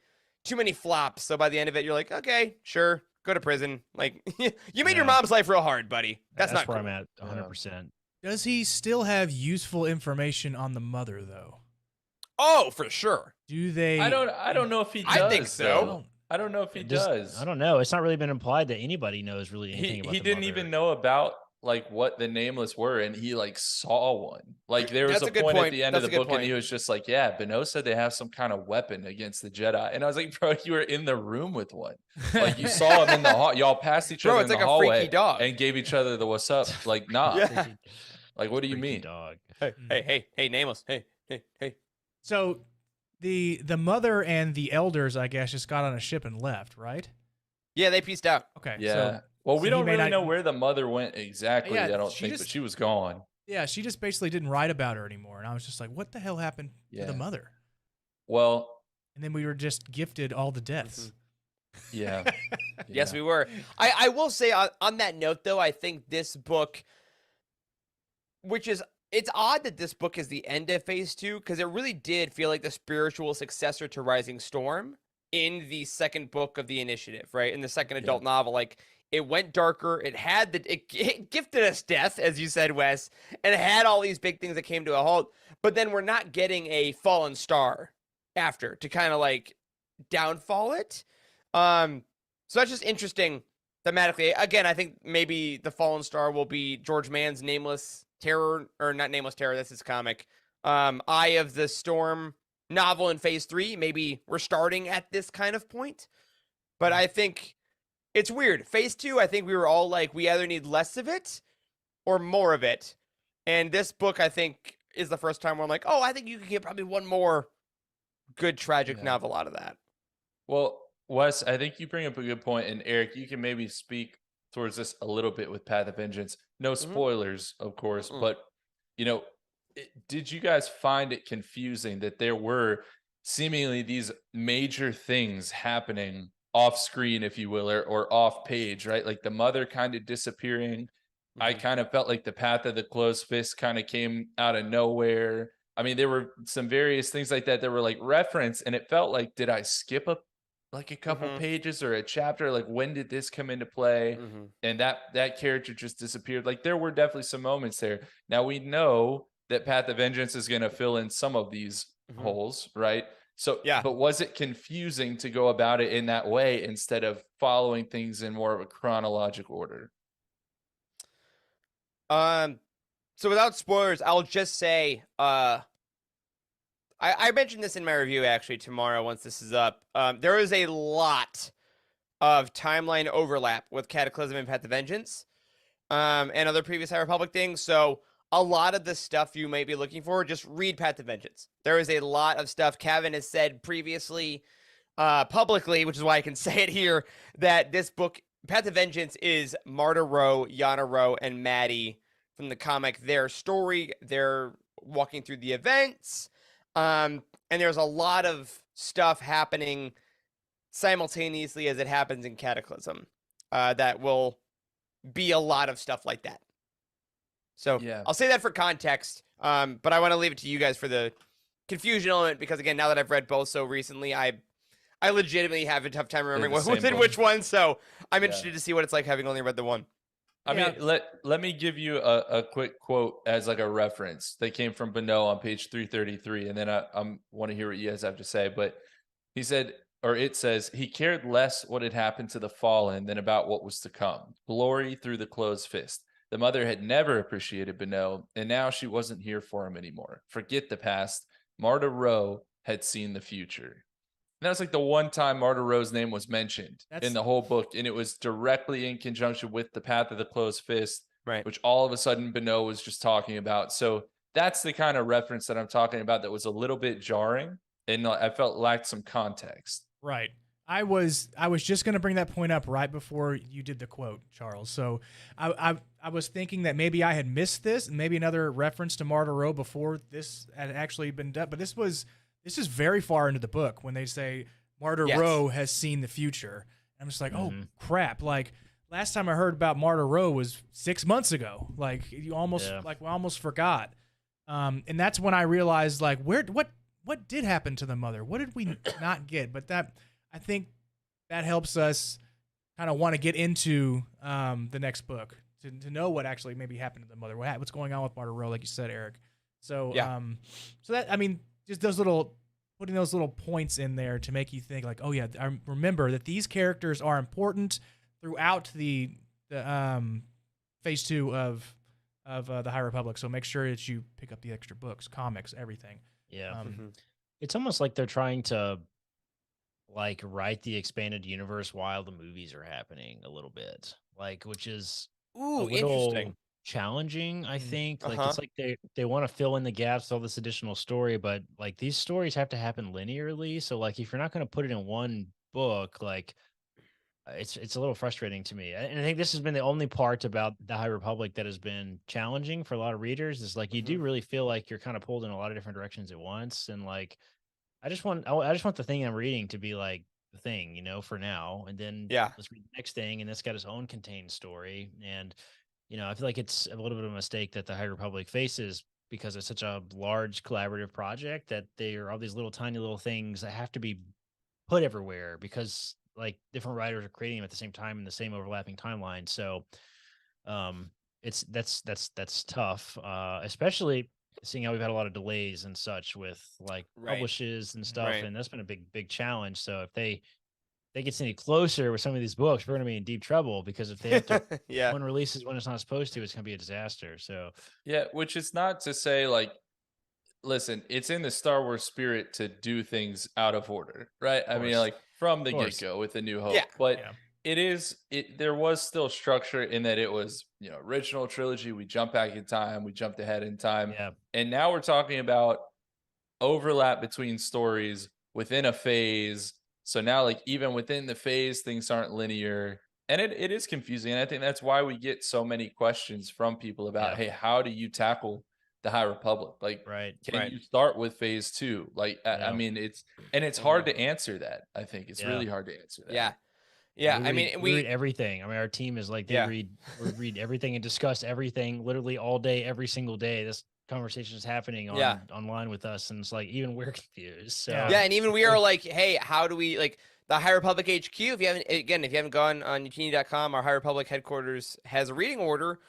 flops. So by the end of it, you're like, okay, sure, go to prison. Like you made your Yeah. mom's life real hard, buddy. That's not where cool. I'm at 100%. Does he still have useful information on the mother, though? Oh, for sure. Do they? I don't know if he does. I think so. though. I don't know if he Just- does. I don't know. It's not really been implied that anybody knows really anything about He the didn't mother. even know about like what the nameless were, and he like saw one. Like there was That's a a good point at point. the end That's of a the good book, and point. he was just like, "Yeah, Beno said they have some kind of weapon against the Jedi," and I was like, "Bro, you were in the room with one. Like you saw him in the hall. Y'all passed each Bro, other it's in like the a hallway freaky dog. and gave each other the what's up. Like nah. Yeah. Like what do you Freaky mean? dog? Hey, nameless. Hey. So the mother and the elders, I guess, just got on a ship and left, right? Yeah, they pieced out. Okay. Yeah. So, Well, so we he don't may really not- know where the mother went exactly. Yeah, I don't she think, but just- she was gone. yeah, she just basically didn't write about her anymore, and I was just like, what the hell happened to Yeah. the mother? Well, And then we were just gifted all the deaths. yeah. Yes, Yeah. we were. I will say on that note, though, I think this book, it's odd that this book is the end of phase 2, because it really did feel like the spiritual successor to Rising Storm in the second book of the initiative, right? In the second adult novel. Like, it went darker. It gifted us death, as you said, Wes, and it had all these big things that came to a halt. But then we're not getting a fallen star after to kind of like downfall it. So that's just interesting thematically. Again, I think maybe the fallen star will be George Mann's Nameless Terror, or not Nameless Terror, that's his comic. Eye of the Storm novel in phase 3. Maybe we're starting at this kind of point. But I think it's weird. Phase 2, I think we were all like, we either need less of it or more of it. And this book, I think, is the first time where I'm like, oh, I think you could get probably one more good tragic novel out of that. Well, Wes, I think you bring up a good point, and Eric, you can maybe speak towards this a little bit with Path of Vengeance. No spoilers, of course, but did you guys find it confusing that there were seemingly these major things happening off screen, if you will, or off page, right? Like the mother kind of disappearing. I kind of felt like the Path of the Closed Fist kind of came out of nowhere. I mean, there were some various things like that were like reference, and it felt like, did I skip a couple pages or a chapter? Like, when did this come into play? And that character just disappeared. Like, there were definitely some moments there. Now we know that Path of Vengeance is going to fill in some of these holes, right? So, but was it confusing to go about it in that way instead of following things in more of a chronological order? So without spoilers, I'll just say, I mentioned this in my review actually tomorrow once this is up. There is a lot of timeline overlap with Cataclysm and Path of Vengeance, and other previous High Republic things. So a lot of the stuff you might be looking for, just read Path of Vengeance. There is a lot of stuff Kevin has said previously, publicly, which is why I can say it here, that this book, Path of Vengeance, is Marta Rowe, Yana Rowe, and Maddie from the comic, their story. They're walking through the events, and there's a lot of stuff happening simultaneously as it happens in Cataclysm, that will be a lot of stuff like that. So Yeah. I'll say that for context, but I want to leave it to you guys for the confusion element, because again, now that I've read both so recently, I legitimately have a tough time remembering the what same was in book. which one. So I'm Yeah. interested to see what it's like having only read the one. I mean, let me give you a quick quote as like a reference that came from Bonneau on page 333, and then I want to hear what you guys have to say. But he said, or it says, he cared less what had happened to the fallen than about what was to come. Glory through the closed fist. The mother had never appreciated Bonneau, and now she wasn't here for him anymore. Forget the past. Marta Rowe had seen the future. And that was like the one time Marta Rowe's name was mentioned in the whole book, and it was directly in conjunction with the Path of the Closed Fist, Right. which all of a sudden Bonneau was just talking about. So that's the kind of reference that I'm talking about that was a little bit jarring, and I felt lacked some context. Right. I was just going to bring that point up right before you did the quote, Charles. So I was thinking that maybe I had missed this, and maybe another reference to Marta Rowe before this had actually been done. But this is very far into the book when they say Marta Rowe has seen the future. I'm just like, oh crap! Like last time I heard about Marta Rowe was 6 months ago. Like we almost forgot. And that's when I realized like what did happen to the mother? What did we not get? But I think that helps us kind of want to get into the next book to know what actually maybe happened to the mother. What's going on with Marta Rowe, like you said, Eric. So so that, I mean, just putting those little points in there to make you think like, oh yeah, I remember that these characters are important throughout the phase 2 of the High Republic. So make sure that you pick up the extra books, comics, everything. Yeah. It's almost like they're trying to like write the expanded universe while the movies are happening a little bit, like, which is a little interesting. challenging, I think. Like it's like they want to fill in the gaps, all this additional story, but like these stories have to happen linearly. So like if you're not going to put it in one book, like it's a little frustrating to me. And I think this has been the only part about the High Republic that has been challenging for a lot of readers, is like you do really feel like you're kind of pulled in a lot of different directions at once. And like I just want the thing I'm reading to be like the thing, for now. And then let's read the next thing, and it's got its own contained story. And I feel like it's a little bit of a mistake that the High Republic faces, because it's such a large collaborative project that there are all these little tiny little things that have to be put everywhere, because like different writers are creating them at the same time in the same overlapping timeline. So that's tough, especially seeing how we've had a lot of delays and such with like publishes and stuff. And that's been a big challenge. So if they get any closer with some of these books, we're going to be in deep trouble, because if they have to one releases when it's not supposed to, it's going to be a disaster. So which is not to say like, listen, it's in the Star Wars spirit to do things out of order, right? I mean, like from the get-go with A New Hope, but there was still structure in that it was, original trilogy. We jumped back in time, we jumped ahead in time, and now we're talking about overlap between stories within a phase. So now, like, even within the phase, things aren't linear, and it is confusing. And I think that's why we get so many questions from people about, hey, how do you tackle the High Republic? Like, can you start with phase 2? Like, I mean, it's hard to answer that. I think it's really hard to answer that. We read everything. I mean, our team is like, we read everything and discuss everything literally all day, every single day. This conversation is happening online with us, and it's like even we're confused. So and even we are like, hey, how do we, like, the High Republic HQ, if you haven't gone on utini.com, our High Republic headquarters has a reading order.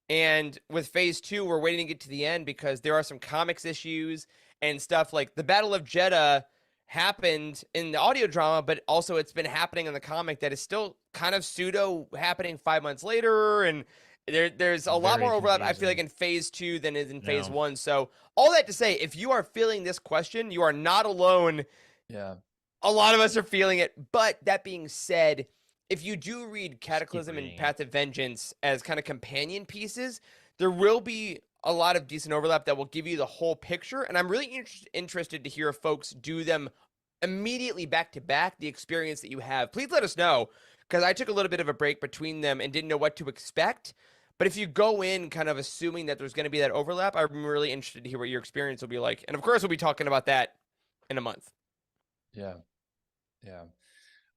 And with phase 2, we're waiting to get to the end because there are some comics issues and stuff. Like the Battle of Jeddah happened in the audio drama, but also it's been happening in the comic that is still kind of pseudo happening 5 months later. And there's a lot more overlap, I feel like, in phase 2 than is in phase 1. So all that to say, if you are feeling this question, you are not alone. Yeah. A lot of us are feeling it. But that being said, if you do read Cataclysm and Path of Vengeance as kind of companion pieces, there will be a lot of decent overlap that will give you the whole picture. And I'm really interested to hear if folks do them immediately back to back, the experience that you have. Please let us know, because I took a little bit of a break between them and didn't know what to expect. But if you go in kind of assuming that there's going to be that overlap, I'm really interested to hear what your experience will be like. And of course, we'll be talking about that in a month. Yeah.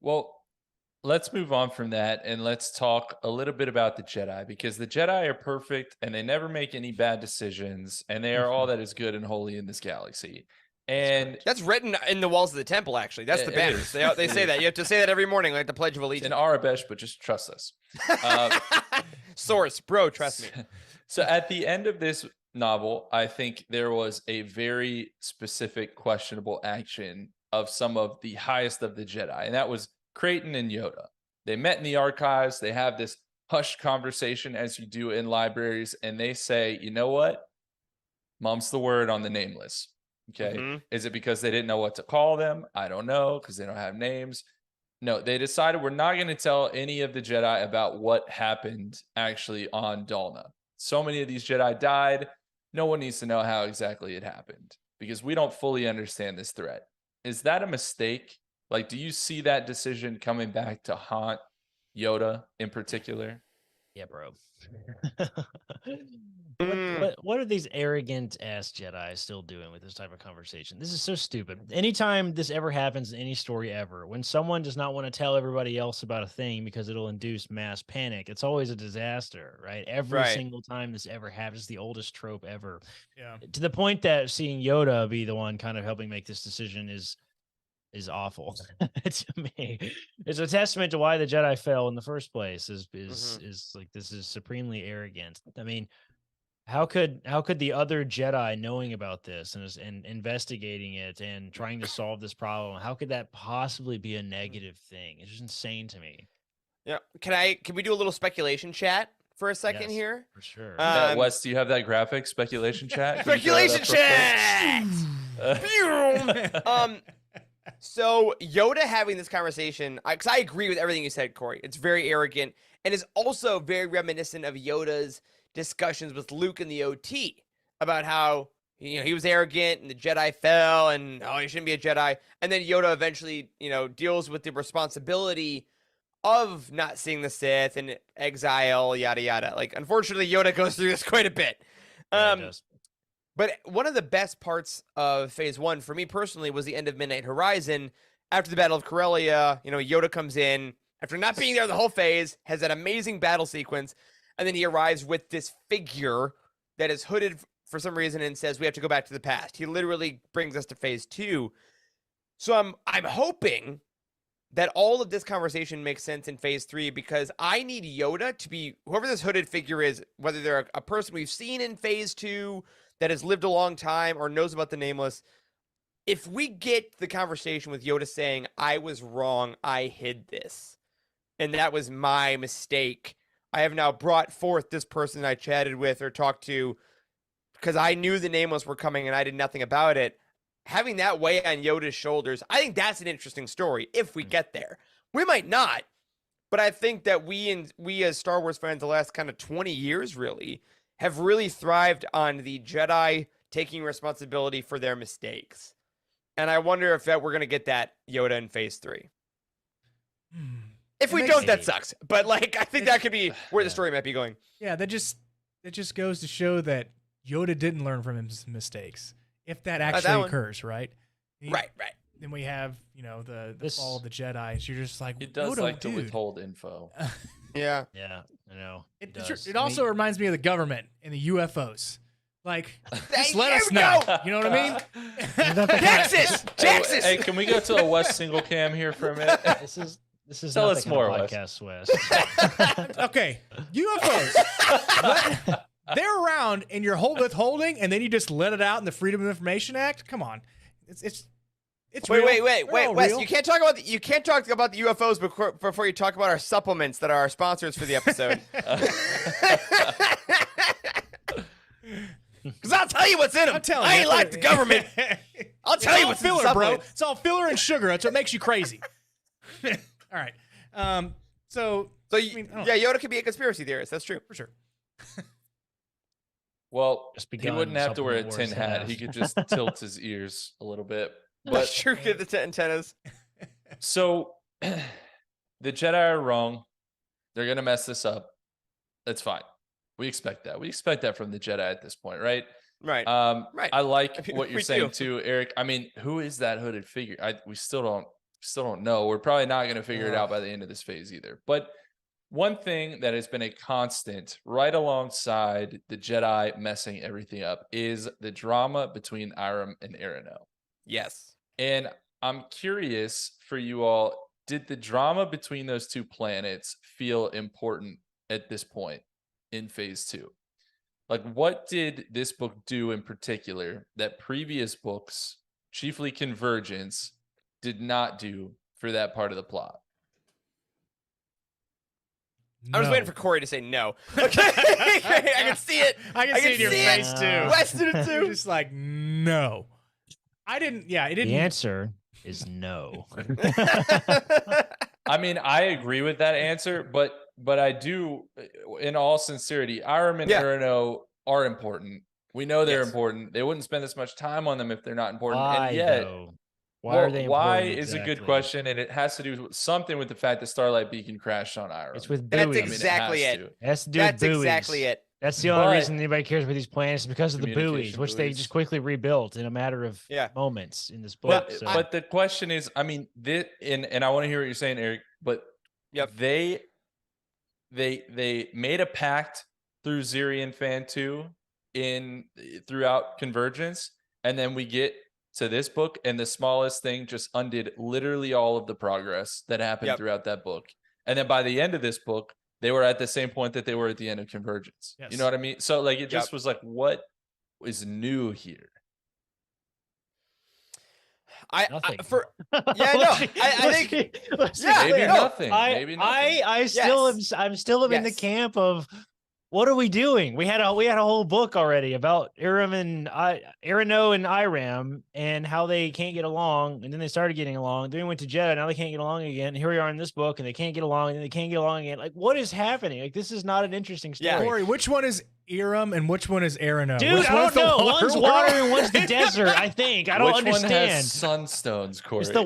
Well, let's move on from that and let's talk a little bit about the Jedi, because the Jedi are perfect and they never make any bad decisions, and they are all that is good and holy in this galaxy. And That's written in the walls of the temple, actually. That's the It banners. is. They It say is. that. You have to say that every morning, like the Pledge of it's in Allegiance. Arabesh, but just trust us. Uh, Source, bro, trust me. So at the end of this novel, I think there was a very specific questionable action of some of the highest of the Jedi, and that was Creighton and Yoda. They met in the archives. They have this hushed conversation as you do in libraries, and they say, you know what? Mum's the word on the nameless. Okay. Mhm. Is it because they didn't know what to call them? I don't know, because they don't have names. No, they decided we're not going to tell any of the Jedi about what happened actually on Dalna. So many of these Jedi died. No one needs to know how exactly it happened because we don't fully understand this threat. Is that a mistake? Like, do you see that decision coming back to haunt Yoda in particular? Yeah, bro. Mm. What are these arrogant ass Jedi still doing with this type of conversation? This is so stupid. Anytime this ever happens in any story ever, when someone does not want to tell everybody else about a thing because it'll induce mass panic, it's always a disaster, right? Every Right. single time this ever happens, it's the oldest trope ever. Yeah. To the point that seeing Yoda be the one kind of helping make this decision is awful to me. It's a testament to why the Jedi fell in the first place. Is like, this is supremely arrogant. I mean, how could the other Jedi knowing about this and investigating it and trying to solve this problem, how could that possibly be a negative thing? It's just insane to me. Yeah. Can we do a little speculation chat for a second Yes, here? for sure. Wes, do you have that graphic speculation chat? Can you throw it Speculation up real quick? chat. So Yoda having this conversation, because I agree with everything you said, Corey. It's very arrogant and is also very reminiscent of Yoda's discussions with Luke in the OT about how he was arrogant and the Jedi fell and he shouldn't be a Jedi. And then Yoda eventually deals with the responsibility of not seeing the Sith and exile, yada yada. Like, unfortunately, Yoda goes through this quite a bit. Yeah, it does. But one of the best parts of Phase 1 for me personally was the end of Midnight Horizon. After the Battle of Corellia, Yoda comes in after not being there the whole phase, has that amazing battle sequence, and then he arrives with this figure that is hooded for some reason and says we have to go back to the past. He literally brings us to Phase 2. So I'm hoping that all of this conversation makes sense in Phase 3, because I need Yoda to be whoever this hooded figure is, whether they're a person we've seen in Phase 2 that has lived a long time or knows about the Nameless. If we get the conversation with Yoda saying, I was wrong, I hid this, and that was my mistake, I have now brought forth this person I chatted with or talked to because I knew the Nameless were coming and I did nothing about it. Having that weigh on Yoda's shoulders, I think that's an interesting story if we get there. We might not, but I think that we as Star Wars fans the last kind of 20 years really have really thrived on the Jedi taking responsibility for their mistakes. And I wonder if we're going to get that Yoda in Phase 3. If we don't, that sucks. But I think that could be where the story might be going. Yeah, that just goes to show that Yoda didn't learn from his mistakes. If that actually occurs, right? Right. Then we have, the This- fall of the Jedi. So you're just like, It does Yoda, like to dude. withhold info. Yeah. Yeah, I know. It does. also reminds me of the government and the UFOs. Like, just There let us we know. go. You know what I mean? Texas! Texas! Hey, can we go to a West single cam here for a minute? This is Tell not us that kind more, of Wes. podcast, Wes. Okay, UFOs. They're around and you're withholding, and then you just let it out in the Freedom of Information Act. Come on, it's Wait, real. wait, They're all Wes, real. you can't talk about the UFOs before you talk about our supplements that are our sponsors for the episode. Because I'll tell you what's in them. I'm telling I you, ain't like the government. I'll tell It's you all what's in the filler, bro. supplements. It's all filler and sugar. That's what makes you crazy. All right. So So, I mean, I don't yeah, Yoda could be a conspiracy theorist. That's true. for sure. Well, Just he begun wouldn't have to wear a supplement tin wars hat. fast. He could just tilt his ears a little bit. That's But true. Get the antennas. so the Jedi are wrong. They're going to mess this up. That's fine. We expect that. We expect that from the Jedi at this point, right? Right. Right. Right. I like what you're We saying do. too, Eric. I mean, who is that hooded figure? We still don't still don't know. We're probably not going to figure it Ugh. out by the end of this phase either. But one thing that has been a constant right alongside the Jedi messing everything up is the drama between Iram and Arano. Yes. And I'm curious for you all, did the drama between those two planets feel important at this point in phase 2? Like, what did this book do in particular that previous books, chiefly Convergence, did not do for that part of the plot? I was waiting for Corey to say no. Okay. I can see it. I can see it in your face too. Weston You're too. just like, no. I didn't. Yeah, it didn't. The answer is no. I mean, I agree with that answer, but I do, in all sincerity, Iram and Arano are important. We know they're important. They wouldn't spend this much time on them if they're not important. Why, and yet, though? Why are they why important? is a good exactly? question, and it has to do with something with the fact that Starlight Beacon crashed on Iram. It's with That's buoys. exactly has it. to. That's to do That's with buoys. exactly it. That's the only But- reason anybody cares about these planets is because of the buoys, Communication which they buoys. just quickly rebuilt in a matter of Yeah. moments in this book. But, so. but the question is, I mean, and I want to hear what you're saying, Eric. But they made a pact through Zirian Fan 2 throughout Convergence, and then we get to this book, and the smallest thing just undid literally all of the progress that happened throughout that book. And then by the end of this book, they were at the same point that they were at the end of Convergence. Yes. You know what I mean? So like, it just was like, what is new here? Nothing. Yeah, no, I think Maybe no, nothing. Maybe nothing. I still am. I'm still in the camp of what are we doing? We had a whole book already about Arano and Iram and how they can't get along, and then they started getting along. Then we went to Jeddah. Now they can't get along again. And here we are in this book, and they can't get along, and then they can't get along again. Like, what is happening? Like, this is not an interesting story. Corey, which one is Iram and which one is Arano? Dude, Which I one's don't the know. One's water and one's the world? desert. I think. I don't Which understand. one has sunstones, Corey? It's the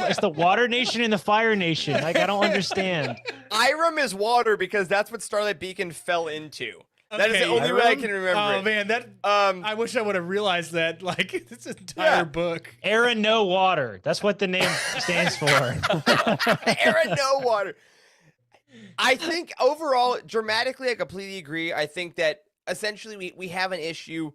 it's the water nation and the fire nation. Like, I don't understand. Iram is water because that's what Starlight Beacon fell into. That is the only way I can remember Oh it. man, that I wish I would have realized that. Like, this entire book. Aaron No Water. That's what the name stands for. Aaron No Water. I think overall, dramatically, I completely agree. I think that essentially we have an issue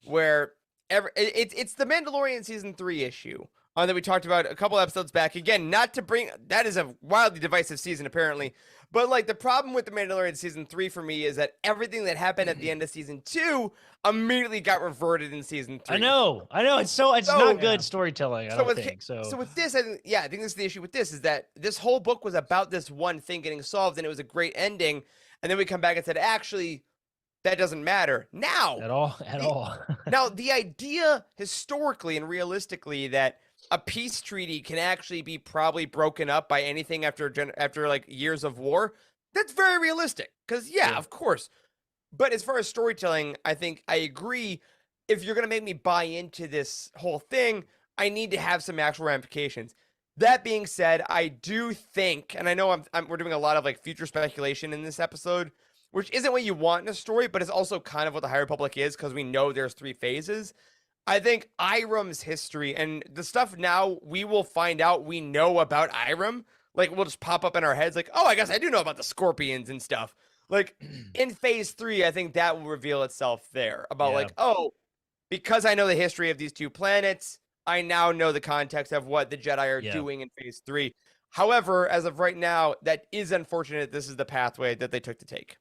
where it's the Mandalorian season 3 issue that we talked about a couple episodes back. Again, not to bring that is a wildly divisive season apparently, but like the problem with the Mandalorian season 3 for me is that everything that happened at the end of season 2 immediately got reverted in season 3. I know. It's not good storytelling. I don't think so. So with this, I think this is the issue with this is that this whole book was about this one thing getting solved, and it was a great ending. And then we come back and said, actually, that doesn't matter now At all. Now, the idea historically and realistically that a peace treaty can actually be probably broken up by anything after like years of war, that's very realistic. Because of course. But as far as storytelling, I think I agree. If you're gonna make me buy into this whole thing, I need to have some actual ramifications. That being said, I do think, and I know we're doing a lot of like future speculation in this episode, which isn't what you want in a story, but it's also kind of what the High Republic is because we know there's 3 phases. I think Iram's history and the stuff now we will find out we know about Iram, like will just pop up in our heads like, oh, I guess I do know about the Scorpions and stuff. Like in phase 3, I think that will reveal itself there about like, oh, because I know the history of these 2 planets, I now know the context of what the Jedi are doing in phase 3. However, as of right now, that is unfortunate. This is the pathway that they took to take.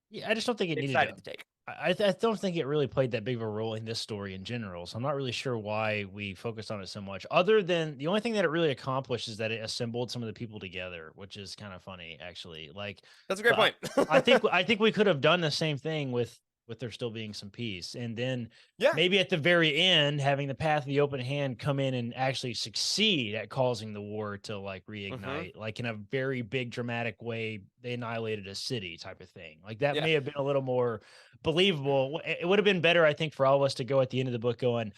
Yeah, I just don't think it needed to take. I don't think it really played that big of a role in this story in general. So I'm not really sure why we focused on it so much. Other than the only thing that it really accomplished is that it assembled some of the people together, which is kind of funny, actually. Like, that's a great point. I think we could have done the same thing with there still being some peace, and then maybe at the very end, having the path of the open hand come in and actually succeed at causing the war to like reignite, like in a very big dramatic way. They annihilated a city type of thing. Like that may have been a little more believable. It would have been better, I think, for all of us to go at the end of the book going,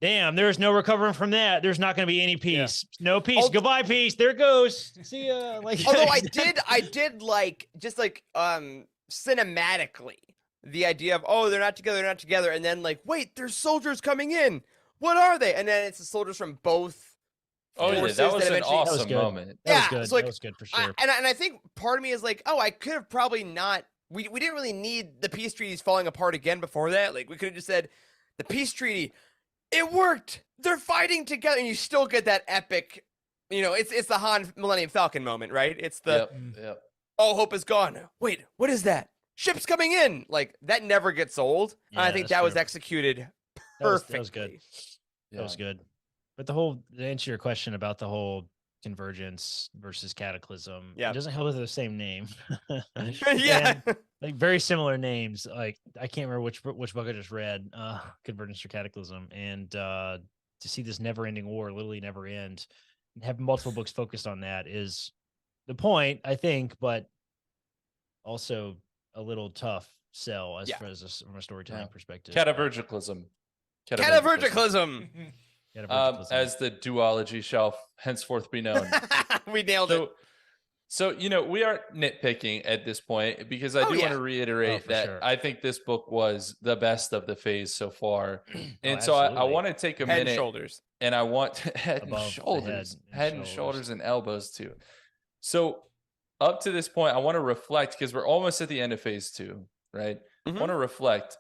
damn, there's no recovering from that. There's not going to be any peace. No peace. Goodbye, peace. There it goes. See ya. Like, although I did like just like cinematically the idea of, oh, they're not together, and then like, wait, there's soldiers coming in. What are they? And then it's the soldiers from both Oh yeah, forces that was an eventually- That was awesome good. moment. That Yeah, was good. so, like, That was good for I, sure. and I think part of me is like, oh, I could have probably not. We didn't really need the peace treaties falling apart again before that. Like, we could have just said, the peace treaty, it worked. They're fighting together, and you still get that epic. It's the Han Millennium Falcon moment, right? It's the Yep. all hope is gone. Wait, what is that? Ship's coming in. Like, that never gets old. And I Yeah, think that's that was true. executed That was perfectly. good. That was good. But to answer your question about the whole convergence versus cataclysm, Yeah. it doesn't help that they're the same name. Yeah. And, like very similar names. Like I can't remember which book I just read, Convergence or Cataclysm, and to see this never-ending war literally never end, and have multiple books focused on that is the point, I think, but also a little tough sell as Yeah. far as from a storytelling perspective. Catavergicalism. Catavergicalism. Catavergicalism. As the duology shall henceforth be known. We nailed it. So, we are nitpicking at this point because I do want yeah. to reiterate for that sure. I think this book was the best of the phase so far. And so I absolutely. want to take a Head and minute shoulders. and I want head and Above the shoulders, head and and shoulders. shoulders and elbows too. So up to this point, I want to reflect because we're almost at the end of phase 2, right? Mhm. I want to reflect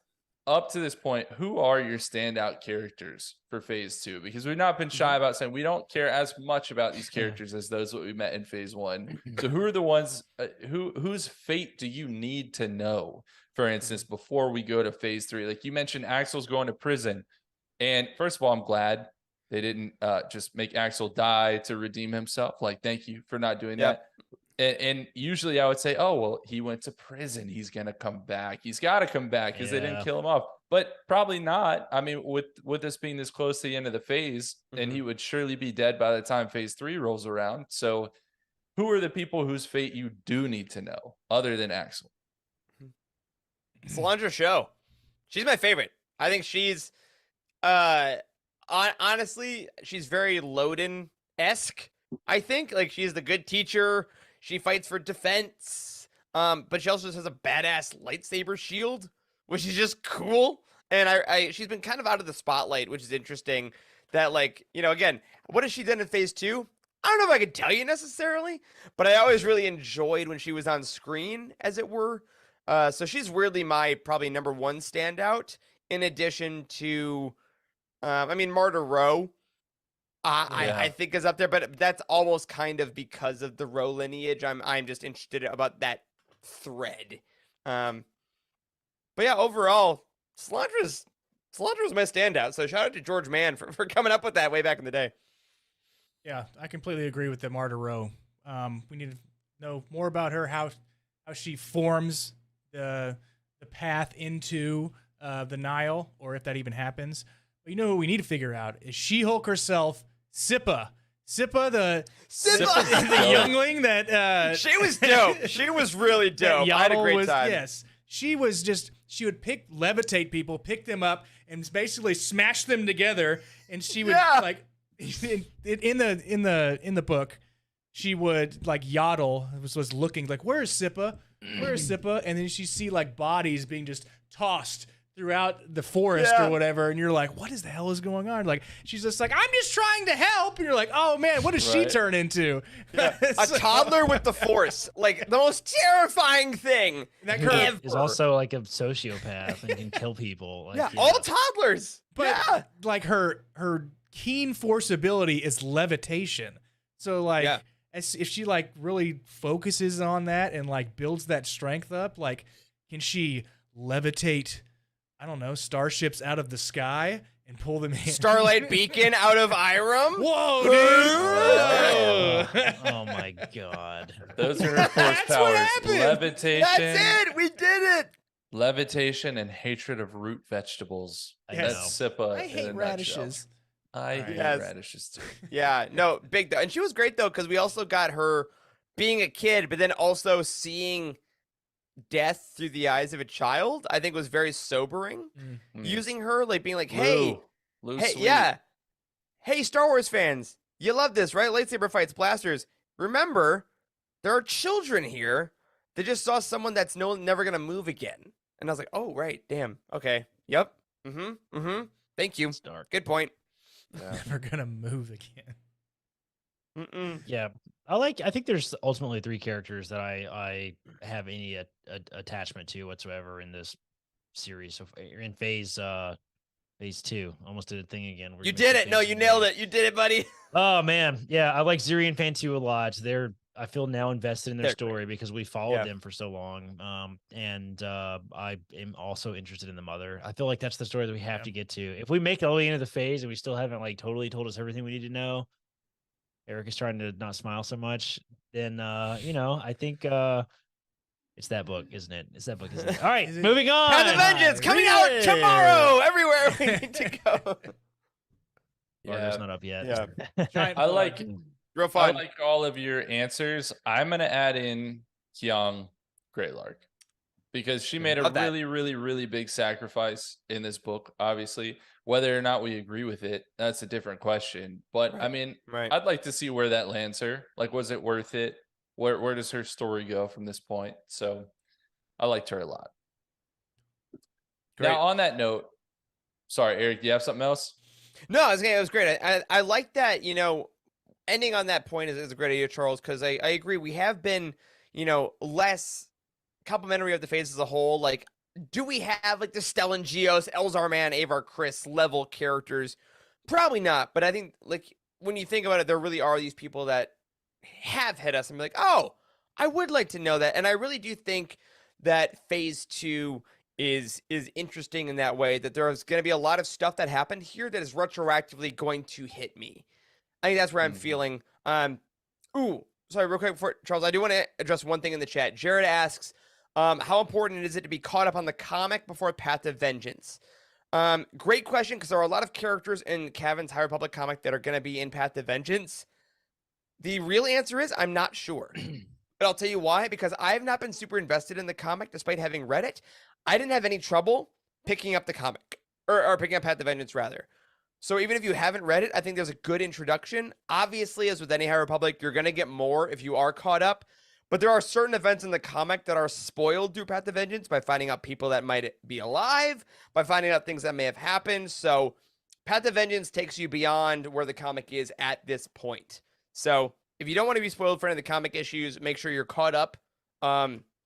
up to this point, who are your standout characters for phase 2? Because we've not been shy about saying we don't care as much about these characters as those that we met in phase 1. So who are the ones whose fate do you need to know, for instance, before we go to phase 3? Like you mentioned, Axel's going to prison. And first of all, I'm glad they didn't just make Axel die to redeem himself. Like, thank you for not doing that. And usually I would say, oh, well, he went to prison. He's going to come back. He's got to come back because they didn't kill him off. But probably not. I mean, with this being this close to the end of the phase, and he would surely be dead by the time phase 3 rolls around. So who are the people whose fate you do need to know other than Axel? Solandra Show. She's my favorite. I think she's honestly, she's very Loden-esque. I think like she's the good teacher. She fights for defense. But she also has a badass lightsaber shield, which is just cool. And she's been kind of out of the spotlight, which is interesting. That again, what has she done in phase 2? I don't know if I could tell you necessarily, but I always really enjoyed when she was on screen, as it were. So she's weirdly my probably number 1 standout, in addition to, Martyr Rowe. I think is up there, but that's almost kind of because of the Rowe lineage. I'm just interested about that thread. But yeah, overall, Solandra's my standout. So shout out to George Mann for coming up with that way back in the day. Yeah, I completely agree with the Martyr Rowe. We need to know more about her, how she forms the path into the Nile, or if that even happens. But who we need to figure out is She-Hulk herself, Sippa. Sippa, the youngling that She was dope. She was really dope. I had a great time. Yes. She would levitate people, pick them up, and basically smash them together. And she would in the book, she would Yaddle was looking like, where is Sippa? Where is Sippa? And then she see bodies being just tossed throughout the forest or whatever, and you're like, what is the hell is going on? She's just like, I'm just trying to help, and you're like, oh man, what does she turn into? A toddler with the Force, the most terrifying thing ever. Is also a sociopath and can kill people. All toddlers. But her keen force ability is levitation. So if she really focuses on that and builds that strength up, can she levitate, I don't know, starships out of the sky and pull them in? Starlight Beacon out of Iram? Whoa, dude! Oh my god. Those are her force powers. Levitation. That's it. We did it. Levitation and hatred of root vegetables. Yes. That's Sippa. I in hate a radishes. nutshell. I hate Yes. radishes too. Yeah, no, big. And she was great, though, because we also got her being a kid, but then also seeing death through the eyes of a child, I think was very sobering. Using her, being hey, Lou hey, Sweet. yeah. Hey, Star Wars fans, you love this, right? Lightsaber fights, blasters. Remember, there are children here that just saw someone that's never going to move again. And I was like, oh, right, damn. Okay, yep. Thank you. It's dark. Good point. Yeah. Never gonna move again. Yeah, I think there's ultimately 3 characters that I have any attachment to whatsoever in this series. So in phase 2, almost did a thing again. We're You gonna did see it. No, things you in nailed waves. it. You did it, buddy. Oh man, yeah, I like Zuri and Fantu a lot. I feel now invested in their They're story great. because we followed Yeah. them for so long. And I am also interested in the mother. I feel like that's the story that we have Yeah. to get to. If we make it all the way into the phase and we still haven't like totally told us everything we need to know, Eric is trying to not smile so much. Then I think it's that book, isn't it? It's that book, isn't it? All right, Is it- moving on. Path of Vengeance coming Read out it. tomorrow. Everywhere we need to go. Barter's not up yet. Yeah. Giant I blood. like Real I fun. like all of your answers. I'm gonna add in Kyung Greylark because she made a Love that. really, really, really big sacrifice in this book. Obviously, whether or not we agree with it, that's a different question. But I Right. mean, Right. I'd like to see where that lands her. Like, was it worth it? Where does her story go from this point? So I liked her a lot. Great. Now, on that note, sorry, Eric, do you have something else? No, it was great. I like that, ending on that point is a great idea, Charles, because I agree. We have been, less complimentary of the phase as a whole. Like, do we have like the Stellan Geos, Elzar Man, Avar Chris level characters? Probably not. But I think like when you think about it, there really are these people that have hit us and be like, oh, I would like to know that. And I really do think that phase 2 is interesting in that way, that there's going to be a lot of stuff that happened here that is retroactively going to hit me. I think that's where I'm Mhm. feeling. Sorry, real quick before Charles, I do want to address one thing in the chat. Jared asks, how important is it to be caught up on the comic before Path of Vengeance? Great question, because there are a lot of characters in Cavan's High Republic comic that are going to be in Path of Vengeance. The real answer is I'm not sure. But I'll tell you why, because I have not been super invested in the comic despite having read it. I didn't have any trouble picking up the comic, or picking up Path of Vengeance, rather. So even if you haven't read it, I think there's a good introduction. Obviously, as with any High Republic, you're going to get more if you are caught up. But there are certain events in the comic that are spoiled through Path of Vengeance by finding out people that might be alive, by finding out things that may have happened. So Path of Vengeance takes you beyond where the comic is at this point. So if you don't want to be spoiled for any of the comic issues, make sure you're caught up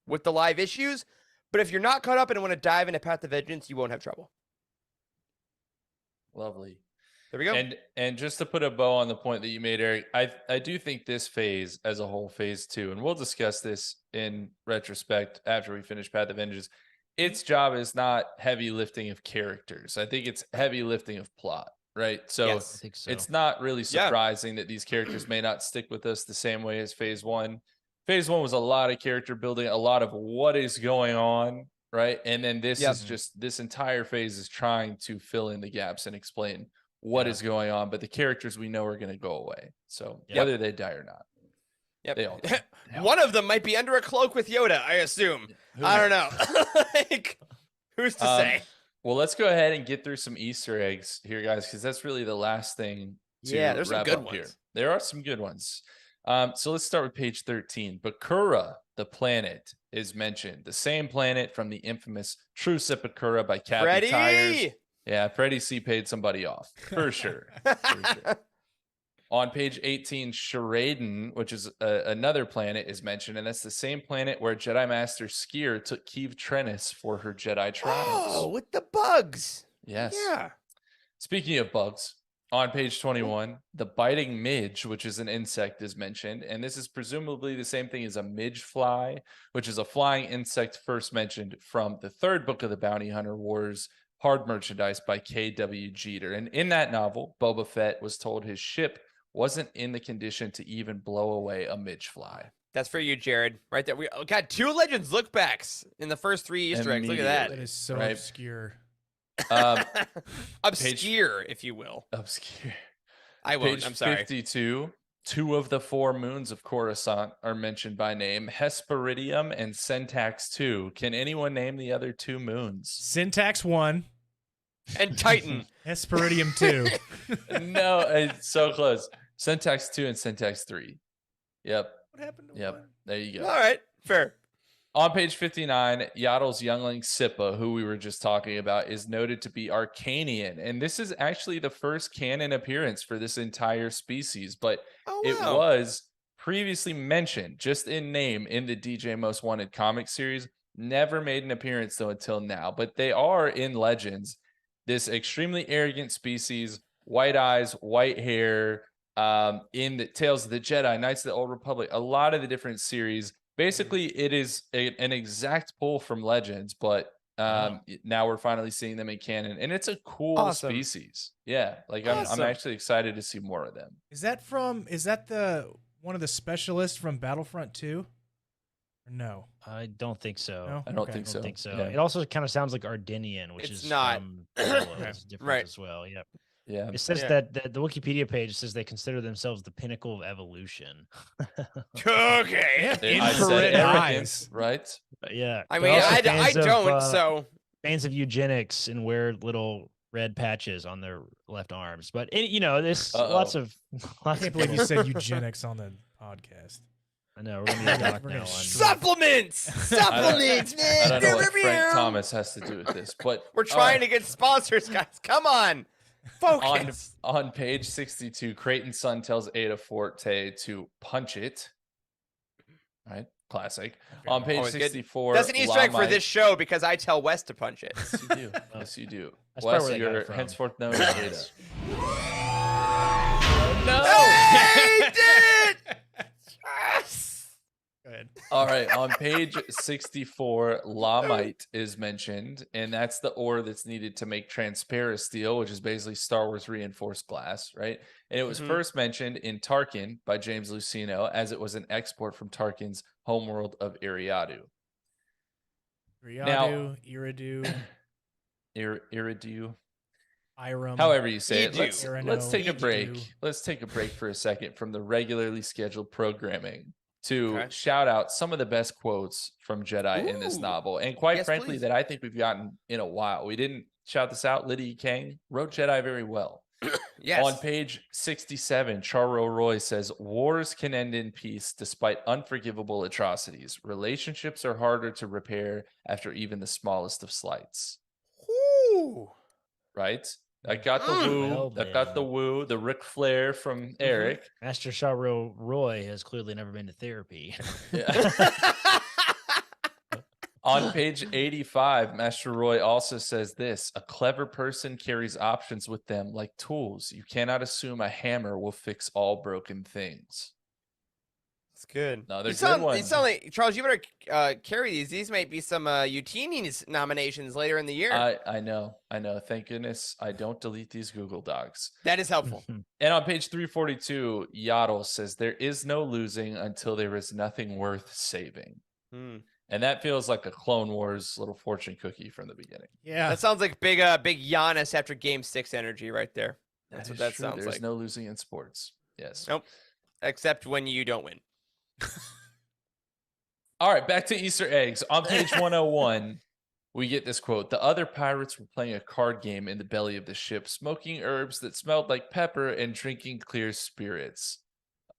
with the live issues. But if you're not caught up and want to dive into Path of Vengeance, you won't have trouble. Lovely. There we go. And just to put a bow on the point that you made, Eric, I do think this phase as a whole, phase 2, and we'll discuss this in retrospect after we finish Path of Vengeance, its job is not heavy lifting of characters. I think it's heavy lifting of plot, right? So Yes. I think so. it's not really Yeah. surprising that these characters may not stick with us the same way as phase 1. Phase 1 was a lot of character building, a lot of what is going on, right? And then this Yep. is just, this entire phase is trying to fill in the gaps and explain what is going on, but the characters we know are going to go away. So Yep. whether they die or not, Yep. they all One of them might be under a cloak with Yoda, I assume. Who I don't knows? know. Like, who's to say? Well, let's go ahead and get through some Easter eggs here, guys, because that's really the last thing to Yeah, there's some wrap good up here. ones. There are some good ones. So let's start with page 13. Bakura, the planet, is mentioned. The same planet from the infamous True Sepakura by Kathy Tires. Freddie! Yeah, Freddie C paid somebody off for sure. For sure. On page 18, Sharaden, which is another planet, is mentioned, and that's the same planet where Jedi Master Skier took Keeve Trennis for her Jedi trials. Oh, with the bugs. Yes. Yeah. Speaking of bugs, on page 21, the biting midge, which is an insect, is mentioned, and this is presumably the same thing as a midge fly, which is a flying insect first mentioned from the third book of the Bounty Hunter Wars, Hard Merchandise by K.W. Jeter. And in that novel, Boba Fett was told his ship wasn't in the condition to even blow away a midge fly. That's for you, Jared. Right there. We got 2 Legends look backs in the first 3 Easter eggs. Look at That that. is so Right. obscure. Obscure, if you will. Obscure. I won't. Page I'm sorry. 52, 2 of the 4 moons of Coruscant are mentioned by name, Hesperidium and Syntax 2. Can anyone name the other 2 moons? Syntax 1, And Titan. Hesperidium 2. No, it's so close. Syntax 2 and Syntax 3. Yep. What happened to Yep. one? There you All go. right. Fair. On page 59, Yaddle's youngling Sippa, who we were just talking about, is noted to be Arcanian. And this is actually the first canon appearance for this entire species, but Oh, it wow. was previously mentioned just in name in the DJ Most Wanted comic series. Never made an appearance though until now, but they are in Legends. This extremely arrogant species, white eyes, white hair, in the Tales of the Jedi, Knights of the Old Republic, a lot of the different series. Basically, it is an exact pull from Legends, but now we're finally seeing them in canon, and it's a cool Awesome. species. Yeah, like I'm Awesome. actually excited to see more of them. Is that the one of the specialists from Battlefront 2? Or no? I don't think so. No? I don't Okay. think I so. don't think so. Yeah. It also kind of sounds like Ardenian, which It's is not. from Halo. Okay. It's different Right. as well. Yep. Yeah, It says Yeah. that the Wikipedia page says they consider themselves the pinnacle of evolution. Okay. They have I said infrared arrogant, eyes. right? But yeah. I they're mean, also I fans of, don't, so. fans of eugenics and wear little red patches on their left arms. But there's lots of. I can't believe you said eugenics on the podcast. I know we're gonna need a doc We're now gonna on. Supplements! Supplements, I man! don't know what Frank Thomas has to do with this, but We're trying to get sponsors, guys. Come on. Focus. on page 62, Creighton's son tells Ada Forte to punch it. Right? Classic. On page Always good. 64, That's an Easter egg for Lamite- this show because I tell Wes to punch it. Yes, you do. Yes, you do. That's probably Wes, where they got it you're from. henceforth known as Ada. Hey, he did it! Yes! Go ahead. All right, on page 64, Lamite is mentioned, and that's the ore that's needed to make transparent steel, which is basically Star Wars reinforced glass, right? And it was Mhm. first mentioned in Tarkin by James Luceno, as it was an export from Tarkin's homeworld of Iriadu. Riadu, Iridu, Iridu. Iram. However you say it. Edu. Let's take a Edu. break. Let's take a break for a second from the regularly scheduled programming to Okay. shout out some of the best quotes from Jedi in this Ooh. novel. And quite Yes, frankly, please. that I think we've gotten in a while. We didn't shout this out. Lydia Kang wrote Jedi very well. Yes. On page 67, Charo Roy says, "Wars can end in peace despite unforgivable atrocities. Relationships are harder to repair after even the smallest of slights." Ooh. Right? I got the Mm. woo. Well I got the then. woo. The Ric Flair from Eric. Master Sharo Roy has clearly never been to therapy. Yeah. On page 85, Master Roy also says this: "A clever person carries options with them like tools. You cannot assume a hammer will fix all broken things." It's good. Another you good sound, one. You sound like, Charles, you better carry these. These might be some Utini's nominations later in the year. I know. Thank goodness I don't delete these Google Docs. That is helpful. And on page 342, Yaddle says, "There is no losing until there is nothing worth saving." Hmm. And that feels like a Clone Wars little fortune cookie from the beginning. Yeah. That sounds like big Giannis after Game 6 energy right there. That's what is that true. sounds There's like. no losing in sports. Yes. Nope. Except when you don't win. All right, back to Easter eggs. On page 101, we get this quote: "The other pirates were playing a card game in the belly of the ship, smoking herbs that smelled like pepper and drinking clear spirits."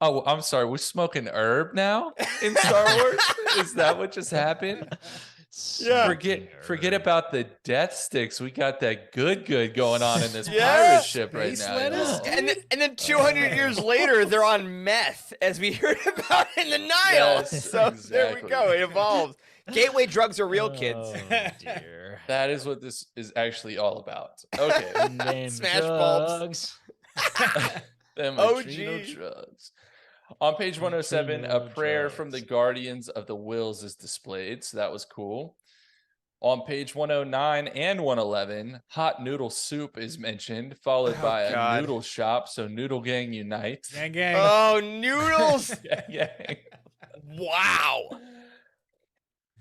Oh, I'm sorry. We're smoking herb now in Star Wars? Is that what just happened? Yeah. Forget about the death sticks. We got that good going on in this Yeah. pirate ship right Space now. lettuce, y'all. And then 200 years later, they're on meth, as we heard about in the Nile. Yes, so there we exactly. go. It evolves. Gateway drugs are real, kids. Oh, dear. That is what this is actually all about. Okay. Name Smash bulbs. drugs. Them OG. adrenal drugs. On page 107, a Adrenal prayer from the drugs. Guardians of the Wills is displayed, so that was cool. On page 109 and 111, hot noodle soup is mentioned, followed Oh, by God. a noodle shop. So Noodle Gang unite. Gang, gang. Oh, noodles. Yeah. Wow.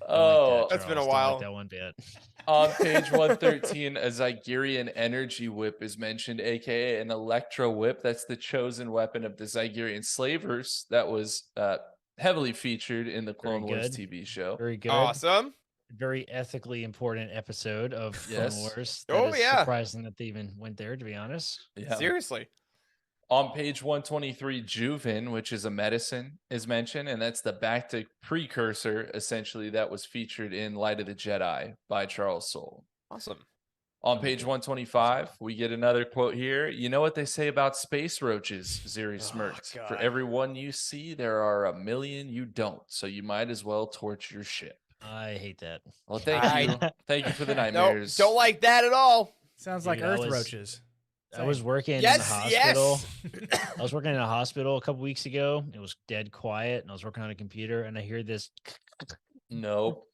Oh, That's been a Charles. Don't while. like that one bit. on page 113, a Zygerian energy whip is mentioned, aka an electro whip. That's the chosen weapon of the Zygerian slavers that was heavily featured in the Clone Wars good. TV show. Very good. Awesome. Very ethically important episode of Clone Yes. Wars. Oh, That is yeah. surprising that they even went there, to be honest. Yeah. Seriously. On page 123, Juven, which is a medicine, is mentioned, and that's the Bactic precursor, essentially, that was featured in Light of the Jedi by Charles Soule. Awesome. On page 125, we get another quote here. You know what they say about space roaches, Ziri smirked. For God. every one you see, there are a million you don't, so you might as well torch your ship. I hate that. Well, thank I- you. Thank you for the No, nightmares. don't like that at all. Sounds like Dude, I earth was- roaches. I was working in the Yes, hospital. yes. I was working in a hospital a couple weeks ago. It was dead quiet, and I was working on a computer, and I hear this, Nope.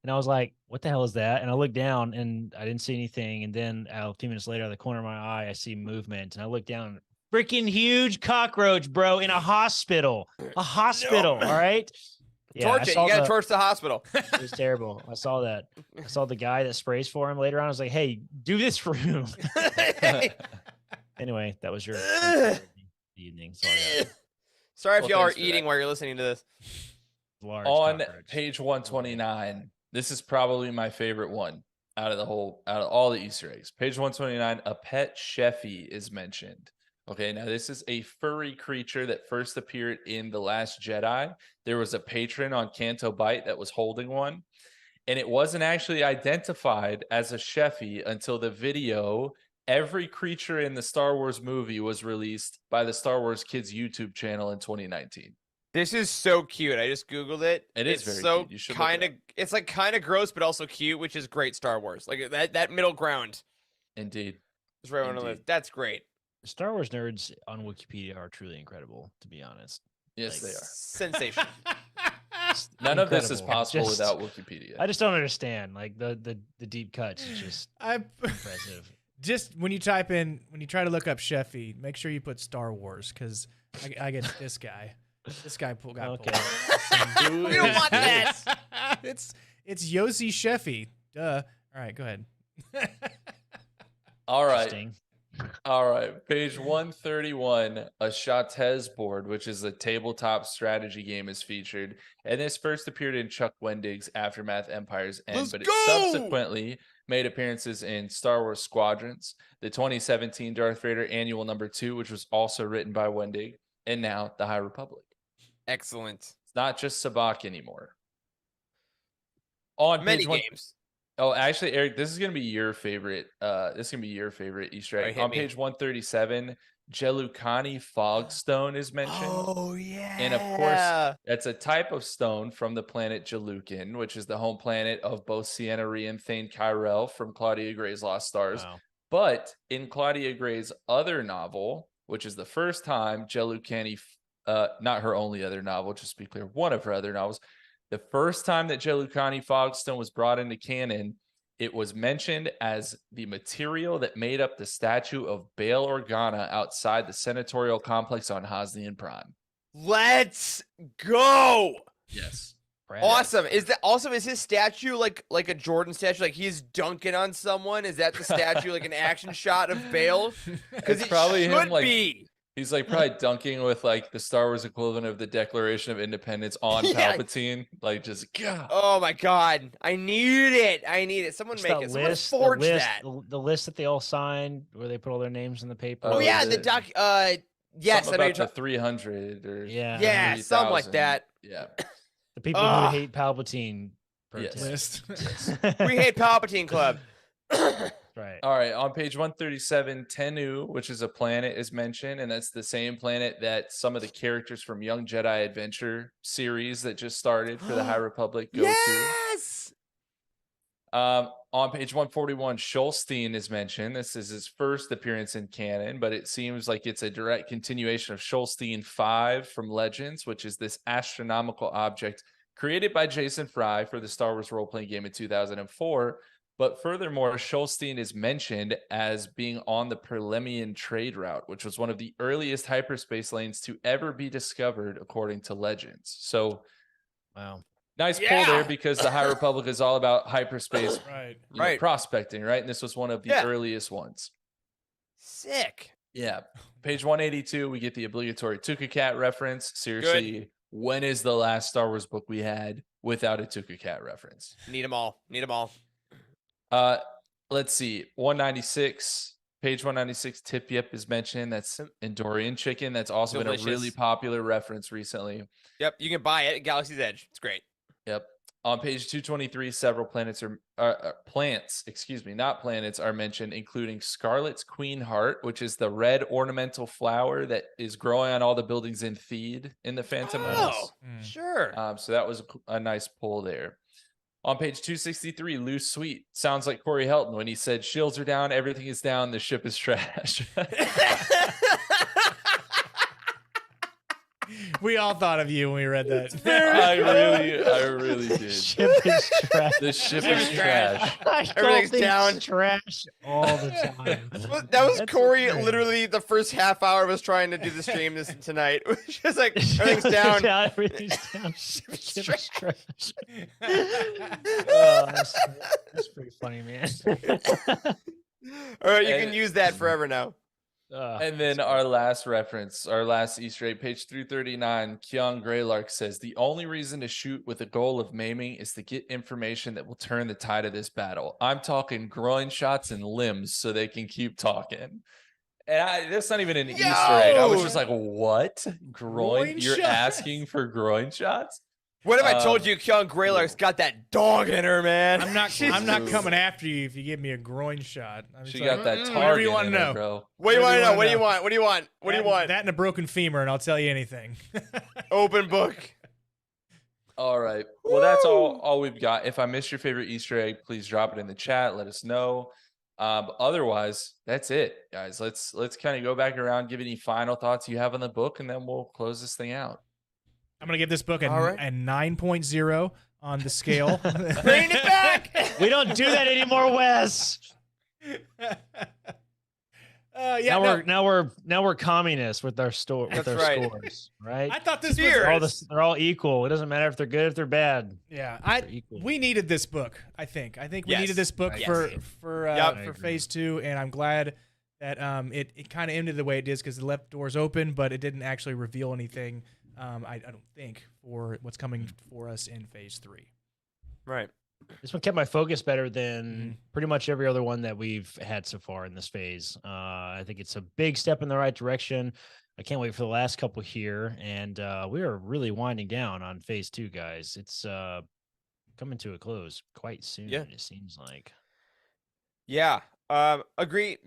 and I was like, "What the hell is that?" And I looked down, and I didn't see anything. And then a few minutes later, out of the corner of my eye, I see movement, and I look down. Freaking huge cockroach, bro, in a hospital. A hospital. All right. Yeah, Torch it. You gotta torch the hospital. It was terrible. I saw that. I saw the guy that sprays for him later on. I was like, "Hey, do this for him." Anyway, that was your evening. So I got Sorry if Well, y'all are thanks for eating that. while you're listening to this. large On cockroach. page 129, this is probably my favorite one out of all the Easter eggs. Page 129, a pet Sheffy is mentioned. Okay, now this is a furry creature that first appeared in The Last Jedi. There was a patron on Canto Bight that was holding one, and it wasn't actually identified as a Sheffy until the video. Every creature in the Star Wars movie was released by the Star Wars Kids YouTube channel in 2019. This is so cute. I just googled it. It is It's very so cute. You should look it kind of. It's like kind of gross, but also cute, which is great. Star Wars, like that middle ground Indeed. is right on the list. Indeed. That's great. Star Wars nerds on Wikipedia are truly incredible, to be honest. Yes, Like, they are. Sensation. It's None of this is incredible. possible Just- without Wikipedia. I just don't understand. Like the deep cuts is just I impressive. just when you try to look up Sheffy, make sure you put Star Wars because I get this guy. This guy got Okay. pulled. We don't want that. it's Yossi Sheffy. Duh. All right, go ahead. All right. Interesting. All right. Page 131, a Shatez board, which is a tabletop strategy game, is featured. And this first appeared in Chuck Wendig's Aftermath Empire's End, Let's but it go! subsequently made appearances in Star Wars Squadrons, the 2017 Darth Vader Annual #2, which was also written by Wendig, and now the High Republic. Excellent. It's not just Sabak anymore. On Many page one, games. oh, actually, Eric, this is gonna be your favorite. This is gonna be your favorite Easter egg. Alright, hit On me. page 137, Jelukani Fogstone is mentioned. Oh yeah. And of course, that's a type of stone from the planet Jalukin, which is the home planet of both Sienna Rhee and Thane Kyrell from Claudia Gray's Lost Stars. Wow. But in Claudia Gray's other novel, which is the first time Jelukani, not her only other novel, just to be clear, one of her other novels, the first time that Jelukani Fogstone was brought into canon, it was mentioned as the material that made up the statue of Bail Organa outside the senatorial complex on Hosnian Prime. Let's go. Yes. Brad. Awesome. Is his statue like a Jordan statue? Like he's dunking on someone? Is that the statue like an action shot of Bale? Because It's it probably should him, like, be. He's like probably dunking with like the Star Wars equivalent of the Declaration of Independence on Yeah. Palpatine. Like just, God. Oh my god. I need it. Someone Just make that it. Someone list, forge the list, that. the list that they all signed, where they put all their names in the paper. Oh Oh, yeah, is the it- doc yes, I Something know you're about the talking. 300 or Yeah. Yeah, something like 3,000. that. Yeah. The people Ugh. who hate Palpatine Yes. protest. List. We hate Palpatine Club. Right. All right, on page 137, Tennu, which is a planet, is mentioned, and that's the same planet that some of the characters from Young Jedi Adventure series that just started for the High Republic go to. Yes. On page 141, Schulstein is mentioned. This is his first appearance in canon, but it seems like it's a direct continuation of Schulstein 5 from Legends, which is this astronomical object created by Jason Fry for the Star Wars role-playing game in 2004. But furthermore, Schulstein is mentioned as being on the Perlemian trade route, which was one of the earliest hyperspace lanes to ever be discovered, according to Legends. So Wow. nice pull there Yeah. because the High Republic is all about hyperspace Right. Right. prospecting, right? And this was one of the Yeah. earliest ones. Sick. Yeah. Page 182, we get the obligatory Tuca Cat reference. Seriously, when is the last Star Wars book we had without a Tuca Cat reference? Need them all. Let's see. 196, Page 196, Tip Yip is mentioned. That's Endorian chicken. That's also been a really Delicious. popular reference recently. Yep, you can buy it at Galaxy's Edge. It's great. Yep. On page 223, several plants plants, excuse me, not planets, are mentioned, including Scarlet's Queen Heart, which is the red ornamental flower that is growing on all the buildings in Theed in the Phantom Menace. Sure. So that was a nice pull there. On page 263, Loose Sweet sounds like Corey Helton when he said, "Shields are down, everything is down, the ship is trash." We all thought of you when we read that. I really did. Ship is trash. The ship is trash. Everything's down. Trash all the time. That was That's Corey. hilarious. Literally, the first half hour was trying to do the stream tonight. Just like everything's down. Yeah, everything's down. Ship's Ship is trash. trash. Oh, that's pretty funny, man. All right, you And- can use that forever now. And then our last reference, our last Easter egg, page 339, Keon Greylark says, "The only reason to shoot with a goal of maiming is to get information that will turn the tide of this battle. I'm talking groin shots and limbs so they can keep talking." And that's not even an Easter egg. I was just like, what? Groin? You're shots? asking for groin shots? What if I told you Keon Greylark's got that dog in her, man? I'm not Ooh. coming after you if you give me a groin shot. I'm She just got like, that whatever target you wanna in her, know. bro. What do you want to know? What do you What do you want? What do you want? That and a broken femur, and I'll tell you anything. Open book. All right. Well, that's all we've got. If I missed your favorite Easter egg, please drop it in the chat. Let us know. But otherwise, that's it, guys. Let's kind of go back around, give any final thoughts you have on the book, and then we'll close this thing out. I'm gonna give this book a All right. 9.0 on the scale. Bring it back. We don't do that anymore, Wes. Yeah, Now we're communists with our That's right. scores, right? I thought this Cheers. was They're all equal. It doesn't matter if they're good, if they're bad. yeah. They're equal. We needed this book. I think we Yes. needed this book Yes. for Yep. for I agree. phase 2, and I'm glad that it kind of ended the way it did because it left doors open, but it didn't actually reveal anything. I don't think for what's coming for us in phase 3. Right. This one kept my focus better than pretty much every other one that we've had so far in this phase. I think it's a big step in the right direction. I can't wait for the last couple here, and we are really winding down on phase 2, guys. It's coming to a close quite soon. Yeah. It seems like. Yeah. Agree.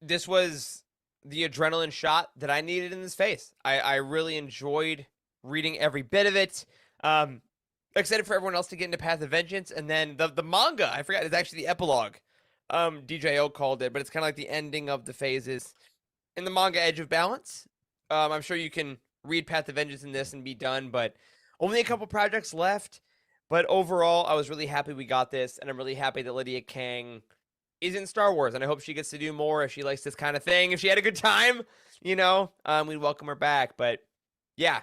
This was the adrenaline shot that I needed in this phase. I really enjoyed reading every bit of it. Excited for everyone else to get into Path of Vengeance, and then the manga. I forgot it's actually the epilogue. DJO called it, but it's kind of like the ending of the phases in the manga Edge of Balance. I'm sure you can read Path of Vengeance in this and be done, but only a couple projects left. But overall, I was really happy we got this, and I'm really happy that Lydia Kang is in Star Wars, and I hope she gets to do more if she likes this kind of thing. If she had a good time, we'd welcome her back. But yeah,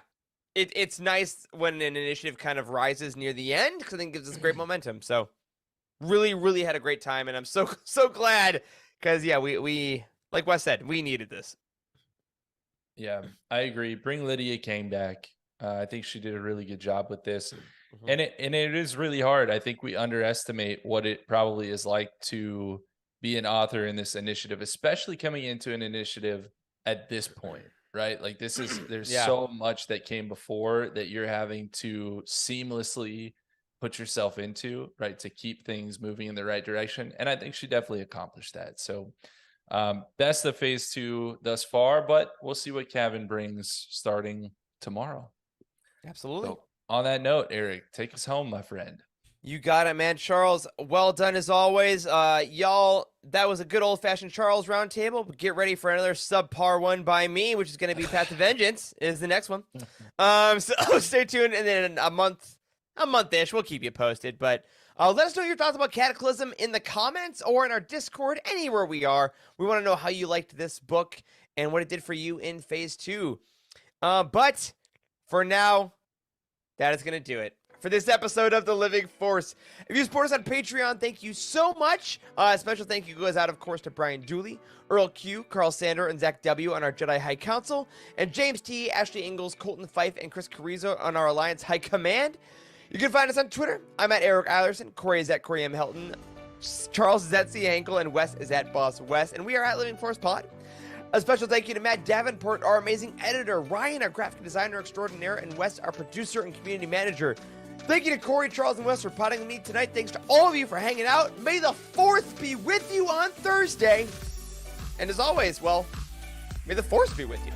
it's nice when an initiative kind of rises near the end because I think it gives us great momentum. So really, really had a great time, and I'm so glad because yeah, we like Wes said, we needed this. Yeah, I agree. Bring Lydia Kane back. I think she did a really good job with this. Mhm. And it is really hard. I think we underestimate what it probably is like to be an author in this initiative, especially coming into an initiative at this point, right? Like there's Yeah. so much that came before that you're having to seamlessly put yourself into, right? To keep things moving in the right direction. And I think she definitely accomplished that. So that's the phase 2 thus far, but we'll see what Kevin brings starting tomorrow. Absolutely. So on that note, Eric, take us home, my friend. You got it, man. Charles, well done as always. Y'all, that was a good old-fashioned Charles Roundtable. But get ready for another subpar one by me, which is going to be Path of Vengeance is the next one. So stay tuned, and then in a month-ish, we'll keep you posted. But let us know your thoughts about Cataclysm in the comments or in our Discord, anywhere we are. We want to know how you liked this book and what it did for you in Phase 2. But for now, that is going to do it for this episode of The Living Force. If you support us on Patreon, thank you so much. A special thank you goes out, of course, to Brian Dooley, Earl Q, Carl Sander, and Zach W. on our Jedi High Council, and James T., Ashley Ingalls, Colton Fife, and Chris Carrizo on our Alliance High Command. You can find us on Twitter. I'm at Eric Eilerson. Corey is at Corey M. Helton. Charles is at C Ankle, and Wes is at Boss Wes, and we are at Living Force Pod. A special thank you to Matt Davenport, our amazing editor, Ryan, our graphic designer extraordinaire, and Wes, our producer and community manager. Thank you to Corey, Charles, and Wes for potting with me tonight. Thanks to all of you for hanging out. May the 4th be with you on Thursday. And as always, well, may the Force be with you.